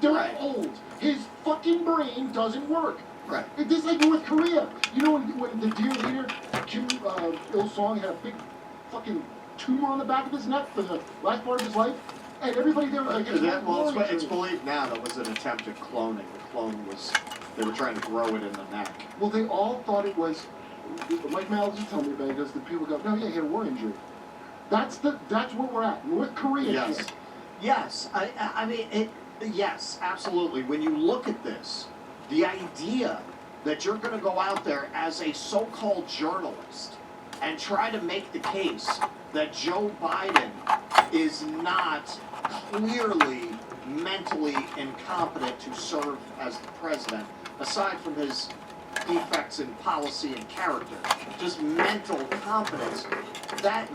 They're old. His fucking brain doesn't work. Right. This is like North Korea. You know when the dear leader, Kim Il-sung, had a big fucking tumor on the back of his neck for the last part of his life? And everybody there was like... Well, it's believed now that was an attempt at cloning. The clone was... They were trying to grow it in the neck. Well, they all thought it was... Mike Mallison told me about it, because the people go, no, yeah, he had a war injury. That's where we're at. North Korea. Yes. Shit. Yes. I mean, yes, absolutely. When you look at this, the idea that you're going to go out there as a so-called journalist and try to make the case that Joe Biden is not clearly mentally incompetent to serve as the president, aside from his defects in policy and character, just mental competence,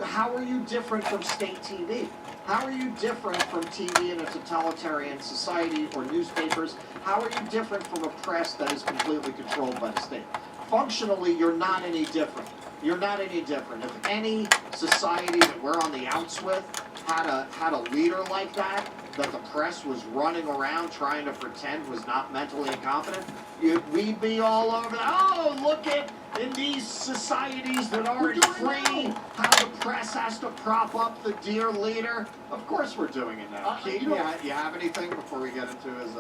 how are you different from state TV? How are you different from TV in a totalitarian society or newspapers? How are you different from a press that is completely controlled by the state? Functionally, you're not any different. You're not any different. If any society that we're on the outs with had a leader like that the press was running around trying to pretend was not mentally incompetent, we'd be all over that. Oh, look at, in these societies that aren't free, how the press has to prop up the dear leader. Of course we're doing it now. Keith, you have anything before we get into his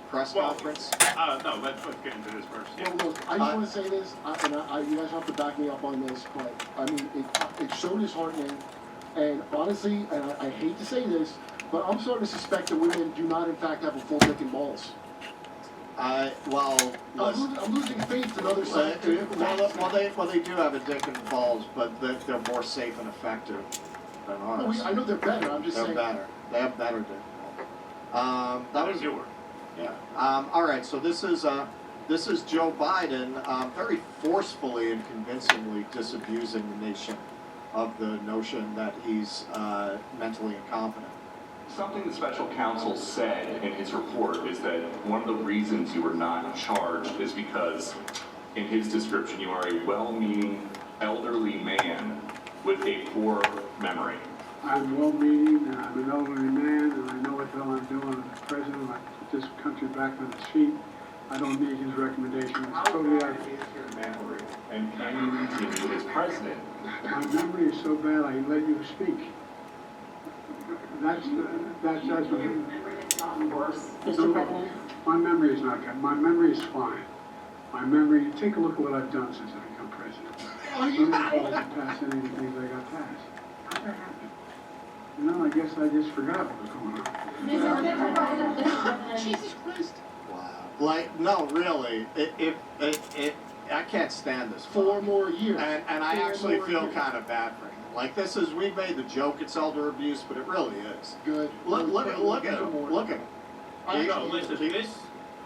press conference? No, let's get into this first. Well, look, I just want to say this, and you guys have to back me up on this, but, I mean, it's so disheartening, and honestly, and I hate to say this, but I'm starting to suspect that women do not, in fact, have a full dick and balls. Well, I'm losing faith in other science. Well, they do have a dick and balls, but they're more safe and effective than ours. I know they're better. I'm just saying. They're better. They have better dick and balls. That was newer. Yeah. All right. So this is Joe Biden very forcefully and convincingly disabusing the nation of the notion that he's mentally incompetent. Something the special counsel said in his report is that one of the reasons you were not charged is because, in his description, you are a well-meaning elderly man with a poor memory. I'm well-meaning, and I'm an elderly man, and I know what the hell I'm doing as president. I put this country back on its feet. I don't need his recommendation. It's totally out of your memory, and can you continue as president? My memory is so bad I let you speak. That's what my memory is not good. My memory is fine. My memory, take a look at what I've done since I become president. I don't know if I passed any of the things I got passed. How'd that happen? You know, I guess I just forgot what was going on. Jesus Christ. Wow. Like, no, really. I can't stand this. 4 more years. And I actually feel kind of bad for him. Like, we made the joke, it's elder abuse, but it really is. Good. Look at him. Look at him. No, listen,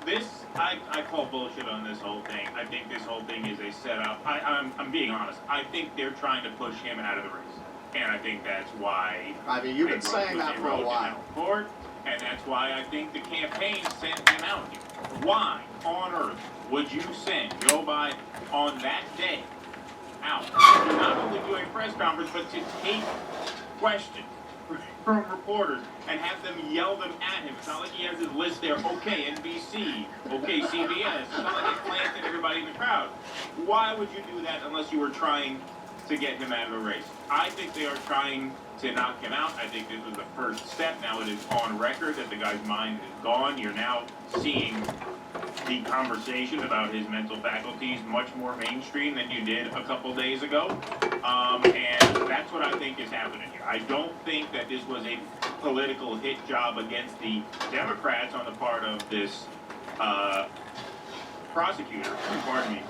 this I call bullshit on this whole thing. I think this whole thing is a setup. I'm being honest. I think they're trying to push him out of the race. And I think that's why. I mean, you've been saying that for a while. Forward, and that's why I think the campaign sent him out here. Why on earth would you send Joe Biden on that day out, not only doing a press conference, but to take questions from reporters and have them yell them at him? It's not like he has his list there. Okay, NBC. Okay, CBS. It's not like he's planting everybody in the crowd. Why would you do that unless you were trying to get him out of the race? I think they are trying to knock him out. I think this was the first step. Now it is on record that the guy's mind is gone. You're now seeing the conversation about his mental faculties much more mainstream than you did a couple days ago. And that's what I think is happening here. I don't think that this was a political hit job against the Democrats on the part of this prosecutor. Pardon me.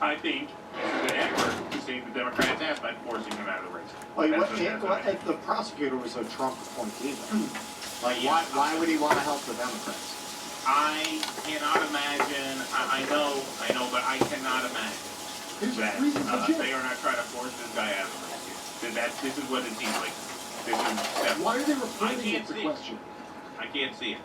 I think this is an effort to save the Democrats' ass by forcing him out of the race. If the prosecutor was a Trump appointee, like, why would he want to help the Democrats? I cannot imagine. I know, but I cannot imagine that they are not trying to force this guy out of the race. This is what it seems like. Why are they reporting it? The question. I can't see it.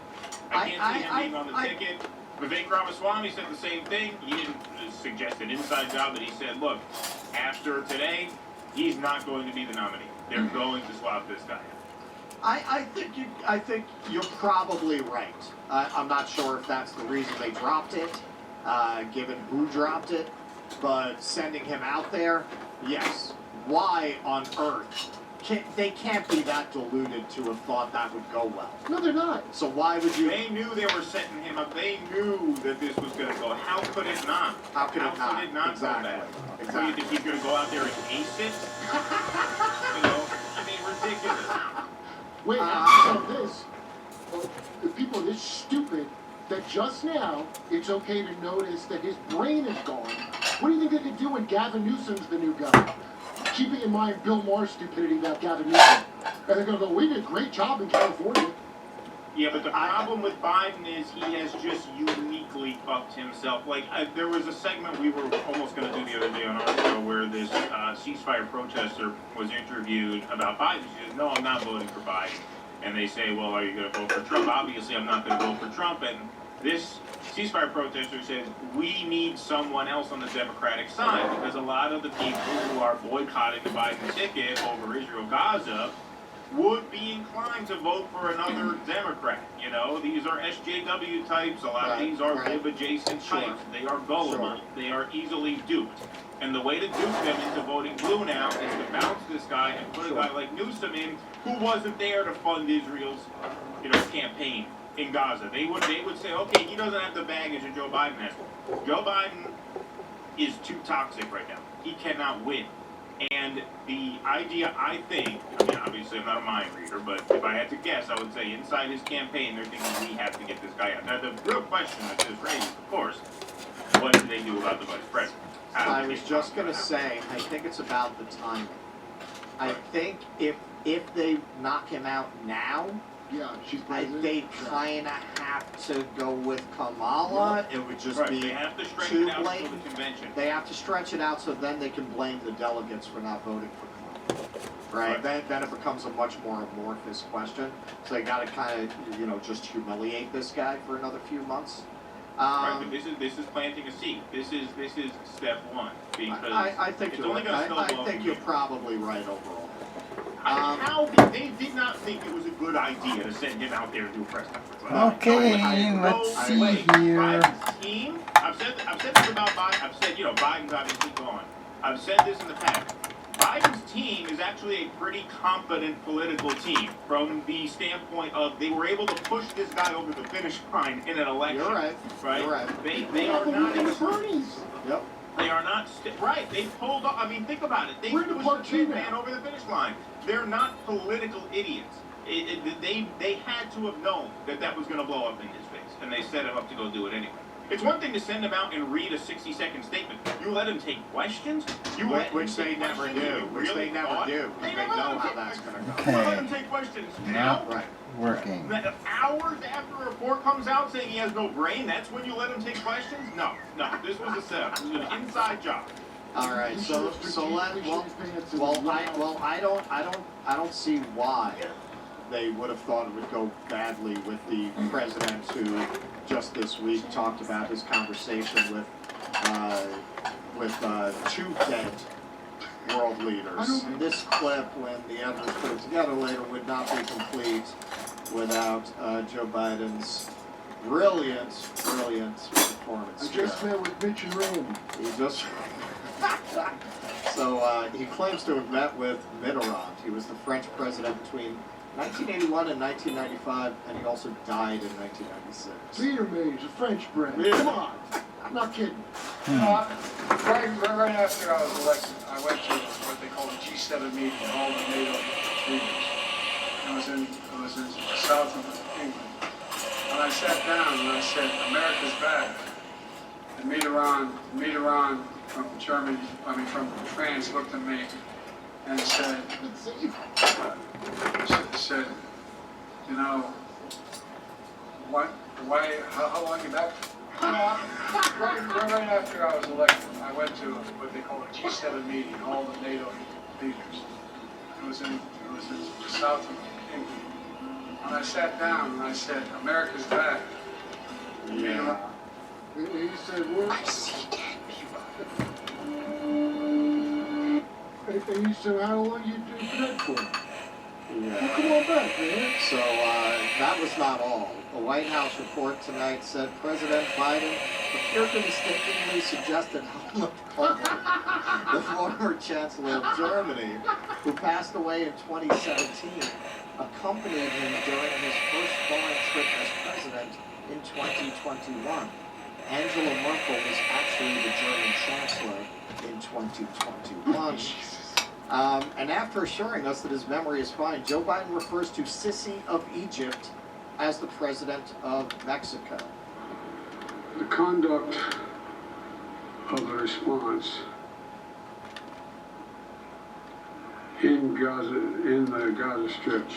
I can't see him being on the ticket. Vivek Ramaswamy said the same thing. He didn't suggest an inside job, but he said, look, after today, he's not going to be the nominee. They're going to swap this guy out. I think you're probably right. I'm not sure if that's the reason they dropped it, given who dropped it, but sending him out there, yes. Why on earth? They can't be that deluded to have thought that would go well. No, they're not. So why would you? They knew they were setting him up. They knew that this was going to go. How could it not? How could it not? Exactly. Go bad? Exactly. So you think he's going to go out there and ace it? I mean, ridiculous. Wait, on this, if people are this stupid that just now it's okay to notice that his brain is gone, what do you think they could do when Gavin Newsom's the new guy? Keeping in mind Bill Maher's stupidity about Gavin Newsom. And they're going to go, we did a great job in California. Yeah, but the problem with Biden is he has just uniquely fucked himself. Like, there was a segment we were almost going to do the other day on our show where this ceasefire protester was interviewed about Biden. She says, no, I'm not voting for Biden. And they say, well, are you going to vote for Trump? Obviously, I'm not going to vote for Trump. And this ceasefire protester said, we need someone else on the Democratic side because a lot of the people who are boycotting the Biden ticket over Israel-Gaza would be inclined to vote for another Democrat. You know, these are SJW types. A lot of these are lib-adjacent types. They are gullible. They are easily duped. And the way to dupe them into voting blue now is to bounce this guy and put a guy like Newsom in who wasn't there to fund Israel's, campaign in Gaza. They would say, okay, he doesn't have the baggage that Joe Biden has. Joe Biden is too toxic right now. He cannot win. And the idea, I think, obviously I'm not a mind reader, but if I had to guess, I would say inside his campaign, they're thinking we have to get this guy out. Now, the real question that is raised, of course, what did they do about the vice president? I was just going to say, I think it's about the timing. I think if they knock him out now, she's president. They kind of have to go with Kamala. It would just be They have to stretch too it out blatant. for the convention. They have to stretch it out so then they can blame the delegates for not voting for Kamala. Right? Then it becomes a much more amorphous question. So they got to kind of, just humiliate this guy for another few months. Right, but this is planting a seed. This is step one because I think you're right. I think you're probably right overall. How they did not think it was a good idea to send him out there to do a press conference. Okay, let's see here. Biden's team. I've said this about Biden. I've said Biden's obviously gone. I've said this in the past. Biden's team is actually a pretty competent political team from the standpoint of they were able to push this guy over the finish line in an election. You're right. Right? You're right. They are not in the Yep. They are not right. They pulled off. I mean, think about it. They pushed the man over the finish line. They're not political idiots. They had to have known that was going to blow up in his face, and they set him up to go do it anyway. It's one thing to send them out and read a 60-second statement. You let them take questions? Which they never do. Which they never do. They know how that's going to go. Okay. You let them take questions now? Not working. Hours after a report comes out saying he has no brain, that's when you let him take questions? No, this was a setup. This was an inside job. All right, I don't see why they would have thought it would go badly with the president who just this week talked about his conversation with two dead world leaders. This clip, when the evidence put it together later, would not be complete without Joe Biden's brilliant performance. I just met with Mitch and Rand. He just. So he claims to have met with Mitterrand. He was the French president between 1981 and 1995, and he also died in 1996. Mitterrand, the French bread. Come on. I'm not kidding. Right after I was elected, I went to what they call the G7 meeting, all the NATO leaders. It was in the south of England. And I sat down and I said, America's back. And Mitterrand from Germany, from France, looked at me and said, you know, how long you back? Right after I was elected, I went to what they call a G7 meeting, all the NATO leaders. It was in the south of England. And I sat down and I said, America's back. Yeah. He said, what? I see dead people. And he said, how long you do that for? Yeah. Well, come on back, man. So that was not all. A White House report tonight said President Biden appeared to mistakenly suggested Helmut Kohl, the former Chancellor of Germany, who passed away in 2017, accompanied him during his first foreign trip as president in 2021. Angela Merkel was actually the German Chancellor in 2021. And after assuring us that his memory is fine, Joe Biden refers to Sisi of Egypt as the president of Mexico. The conduct of the response in the Gaza Strip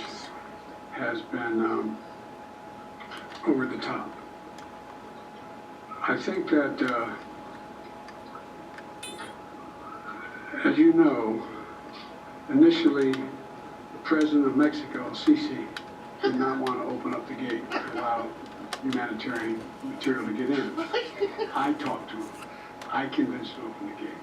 has been over the top. I think that, as you know, initially, the president of Mexico, Sisi, did not want to open up the gate to allow humanitarian material to get in. I talked to him. I convinced him to open the gate.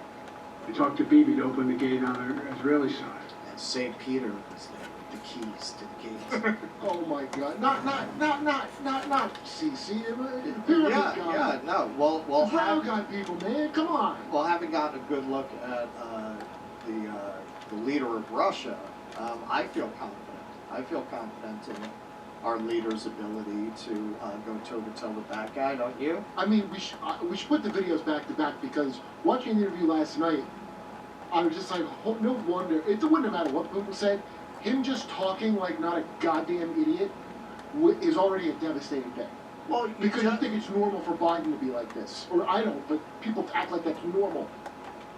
I talked to Bibi to open the gate on the Israeli side. And St. Peter was there with the keys to the gate. Oh my God! Not Cece. Yeah, no. Well, got people, man. Come on. Well, having gotten a good look at the leader of Russia, I feel confident. I feel confident in our leader's ability to go toe-to-toe with that guy, don't you? I mean, we should put the videos back to back, because watching the interview last night, I was just like, oh, no wonder. It wouldn't matter what people said. Him just talking like not a goddamn idiot is already a devastating thing. Well, because you think it's normal for Biden to be like this. Or I don't, but people act like that's normal.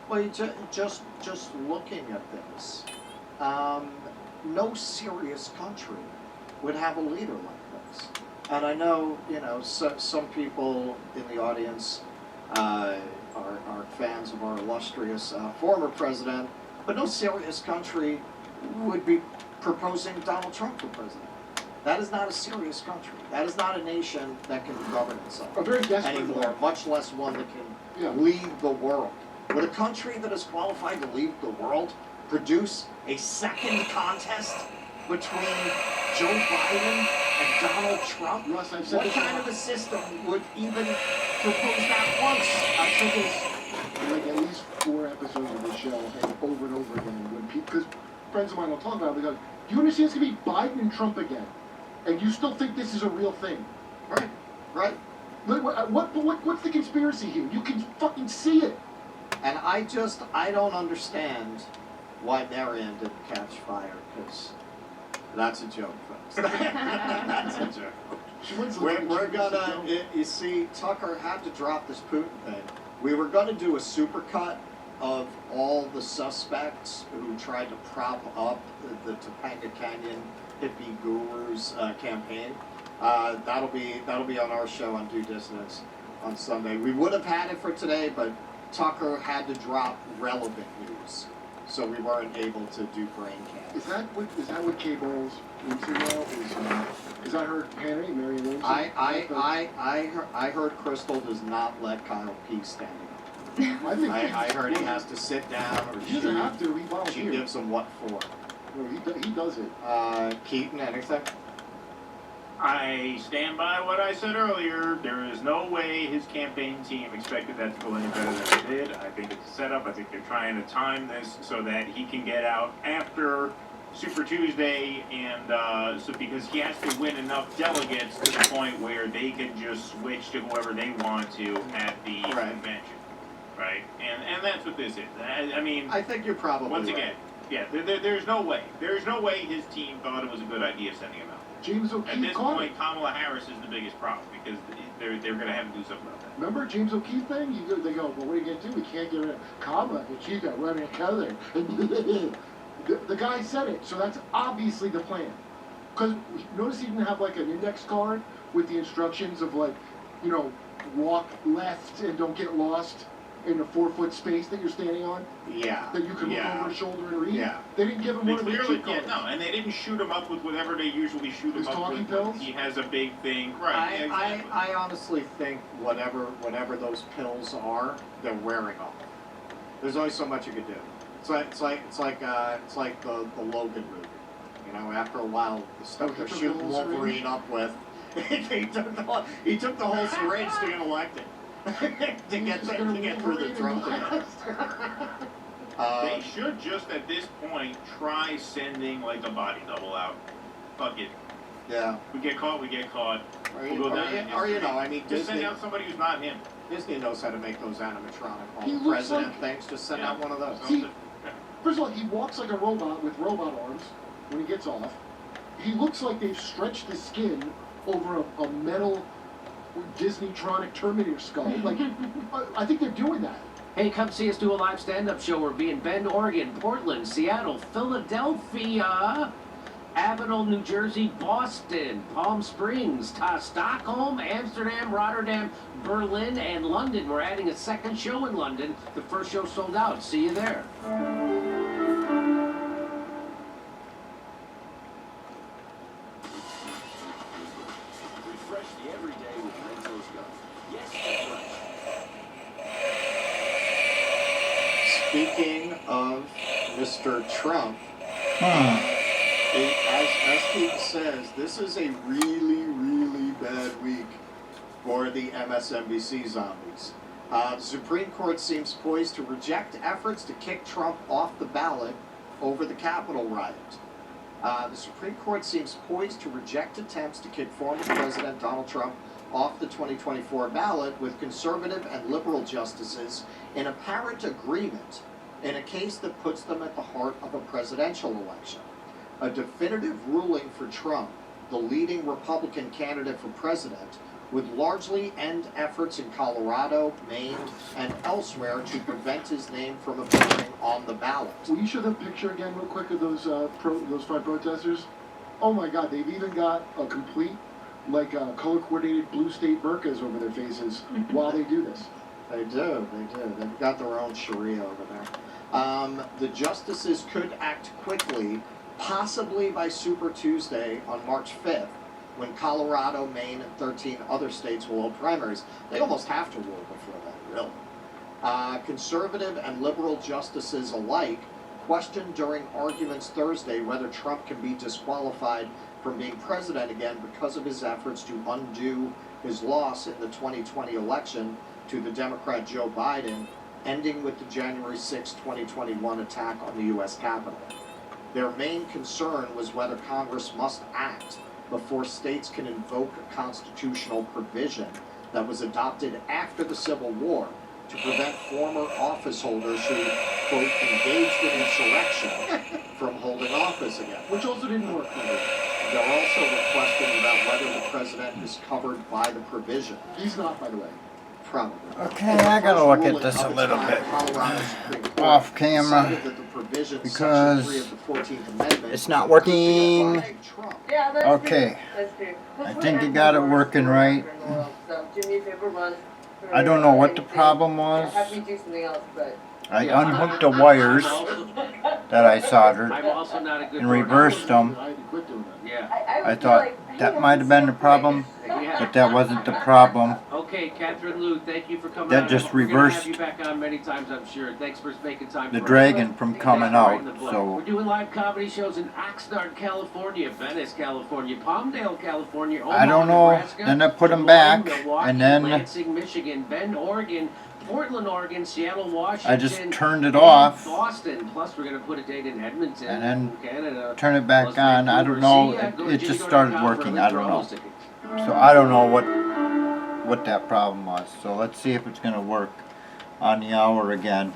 Well, just looking at this, no serious country would have a leader like this. And I know, some people in the audience are fans of our illustrious former president, but no serious country would be proposing Donald Trump for president. That is not a serious country. That is not a nation that can govern itself anymore, much less one that can lead the world. Would a country that is qualified to lead the world produce a second contest between Joe Biden and Donald Trump? Russ, I've said what kind of a system would even propose that once? I've said this like at least 4 episodes of the show, and over again, when because friends of mine will talk about it, they go, do you understand it's going to be Biden and Trump again? And you still think this is a real thing? Right. What's the conspiracy here? You can fucking see it. And I don't understand why Marianne didn't catch fire, because that's a joke, folks. That's a joke. We're gonna, you see, Tucker had to drop this Putin thing. We were gonna do a supercut of all the suspects who tried to prop up the Topanga Canyon hippie gurus campaign. That'll be on our show on Due Dissonance on Sunday. We would have had it for today, but Tucker had to drop relevant news, so we weren't able to do Braincast. Is that what K-Ball's into now? Is I heard Henry, Mary Lou? I heard Crystal does not let Kyle P stand up. I heard he has to sit down, or he doesn't have to. He she volunteers. gives him what for. No, he does it. Keaton, anything? I stand by what I said earlier. There is no way his campaign team expected that to go any better than it did. I think it's a setup. I think they're trying to time this so that he can get out after Super Tuesday, and so because he has to win enough delegates to the point where they can just switch to whoever they want to at the convention, right? And that's what this is. I mean, I think you're probably once right. again, yeah. There's no way. There's no way his team thought it was a good idea sending him out. James At O'Keefe this caught point, it. Kamala Harris is the biggest problem because they're going to have to do something about that. Remember James O'Keefe thing? They go, well, what are you going to do? We can't get rid of Kamala and she's got running together. The guy said it, so that's obviously the plan. Because notice he didn't have like an index card with the instructions of like, you know, walk left and don't get lost in the 4-foot space that you're standing on. Yeah. That you can look over his shoulder and read. Yeah. They didn't give him They one of the clearly cheat did, codes. no, and they didn't shoot him up with whatever they usually shoot him His up talking with. pills? He has a big thing, right? Exactly. I honestly think whatever those pills are, they're wearing off. There's only so much you can do. It's like the Logan movie. You know, after a while, the stuff they're shooting Wolverine up with, he took the whole syringe to get elected. to get through the Trump thing. They should just at this point try sending like a body double out. Fuck it. Yeah. We get caught, we get caught. Or We'll go down in history. you know, I mean, just Disney, send out somebody who's not him. Disney knows how to make those animatronic He all looks president like- things. Just send out one of those. See, first of all, he walks like a robot with robot arms when he gets off. He looks like they've stretched his skin over a metal Disney-tronic Terminator skull. Like, I think they're doing that. Hey, come see us do a live stand-up show. We'll be in Bend, Oregon, Portland, Seattle, Philadelphia, Avenel, New Jersey, Boston, Palm Springs, Stockholm, Amsterdam, Rotterdam, Berlin, and London. We're adding a second show in London. The first show sold out. See you there. Refresh the everyday with Mentos Gum. Yes, Speaking of Mr. Trump, as Keaton says, this is a really, really bad week for the MSNBC zombies. The Supreme Court seems poised to reject efforts to kick Trump off the ballot over the Capitol riot. The Supreme Court seems poised to reject attempts to kick former President Donald Trump off the 2024 ballot, with conservative and liberal justices in apparent agreement in a case that puts them at the heart of a presidential election. A definitive ruling for Trump, the leading Republican candidate for president, would largely end efforts in Colorado, Maine, and elsewhere to prevent his name from appearing on the ballot. Will you show the picture again real quick of those five protesters? Oh my God, they've even got a complete, like, color-coordinated blue state burqas over their faces while they do this. They do. They've got their own Sharia over there. The justices could act quickly, possibly by Super Tuesday on March 5th, when Colorado, Maine, and 13 other states will hold primaries. They almost have to rule before that, really. Conservative and liberal justices alike questioned during arguments Thursday whether Trump can be disqualified from being president again because of his efforts to undo his loss in the 2020 election to the Democrat Joe Biden, ending with the January 6, 2021 attack on the U.S. Capitol. Their main concern was whether Congress must act before states can invoke a constitutional provision that was adopted after the Civil War to prevent former office holders who, quote, engaged in insurrection from holding office again. Which also didn't work. They're also requesting about whether the president is covered by the provision. He's not, by the way. Probably. Okay, I gotta look at this a little bit off camera because it's not working. Yeah, that's Okay, I think you got it working right. So, do me a favor, run. I don't know what the problem was. Have me do something else, but. I unhooked the wires that I soldered I'm also not a good and reversed them. Yeah. I thought that might have been the problem, but that wasn't the problem. Okay, Catherine Lou, thank you for coming That on. just We're gonna reversed have you back on many times, I'm sure. Thanks for making time the for dragon us. from Thanks coming for out, writing the book. so- We're doing live comedy shows in Oxnard, California, Venice, California, Palmdale, California, Omaha, I don't know, Nebraska, then I put them Des Moines, back, Milwaukee, and then Lansing, Michigan, Bend, Oregon, Portland, Oregon, Seattle, Washington. I just turned it and off. Boston. Plus, we're going to put a date in Edmonton, and then Canada. turn it back plus on. I Vancouver. don't know, See, it just started working, I don't know. So So I don't know what that problem was. So let's see if it's going to work on the hour again.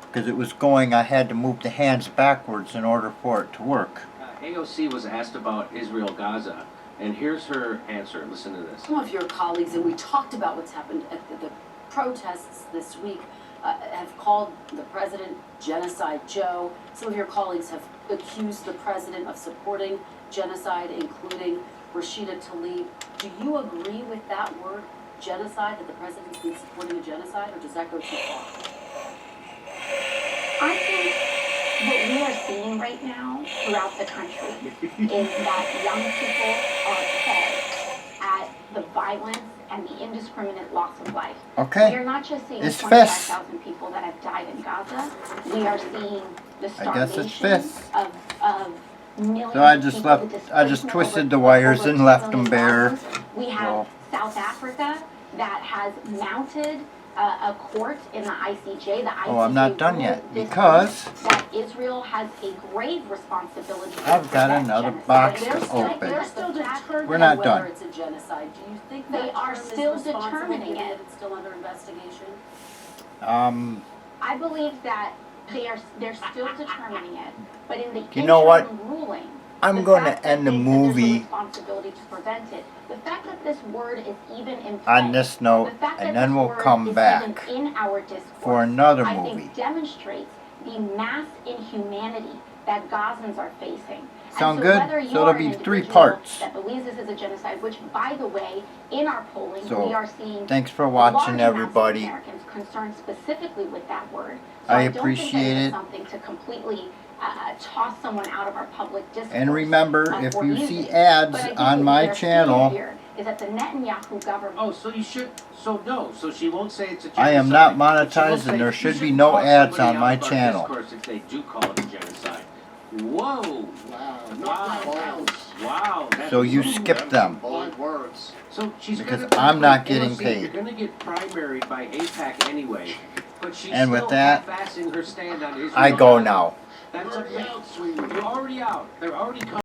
Because it was going, I had to move the hands backwards in order for it to work. AOC was asked about Israel-Gaza, and here's her answer. Listen to this. Some of your colleagues, and we talked about what's happened at the protests this week, have called the president Genocide Joe. Some of your colleagues have accused the president of supporting genocide, including Rashida Tlaib. Do you agree with that word, genocide, that the president's been supporting a genocide, or does that go too far? I think what we are seeing right now throughout the country is that young people are appalled at the violence and the indiscriminate loss of life. Okay. We are not just seeing It's 25,000 people that have died in Gaza. We are seeing the I guess it's starvation fifth. of millions So I of just people, left, the I just displacement twisted of the over wires 2 and left them million bare. Gazans. We have South Africa that has mounted a court in the ICJ. The ICJ Oh, I'm not done ruled yet this because week that Israel has a grave responsibility. to I've got prevent another genocide. box They're to still- open. They're still determining We're not whether done. it's a genocide. Do you think They that are term is still responsible, determining given it. that it's still under investigation? I believe that they're still determining it, but in the You know what? interim ruling, I'm the going fact to end the that they said there's a movie responsibility to prevent it. The fact that this word is even in play, on this note, the fact that and then this we'll word come is back even in our discourse, for another I movie. think demonstrates the mass inhumanity that Gazans are facing. Sound and so good? Whether So you there'll are be an 3 individual parts. that believes this is a genocide, which, by the way, in our polling, So, we are seeing thanks for large watching, amounts of everybody. Americans concerned specifically with that word. So I I don't think appreciate that it. it's something to completely toss someone out of our public discourse. And remember, if for you using. see ads But I think on what my we are seeing channel, here is that the Netanyahu government. Oh, so you should. So no. So she won't say it's a genocide. I am not She will monetized say and there you should be shouldn't no toss ads somebody on my out of our channel. discourse if they do call it a genocide. Whoa. Wow. Wow. That's So you bold. skip them. Bold words. So she's Because gonna, I'm not AOC, getting paid. You're going to get primaried by AIPAC anyway. But she's And with still that, half-assing her stand on Israel. I go now. That's okay. You're already out. They're already coming.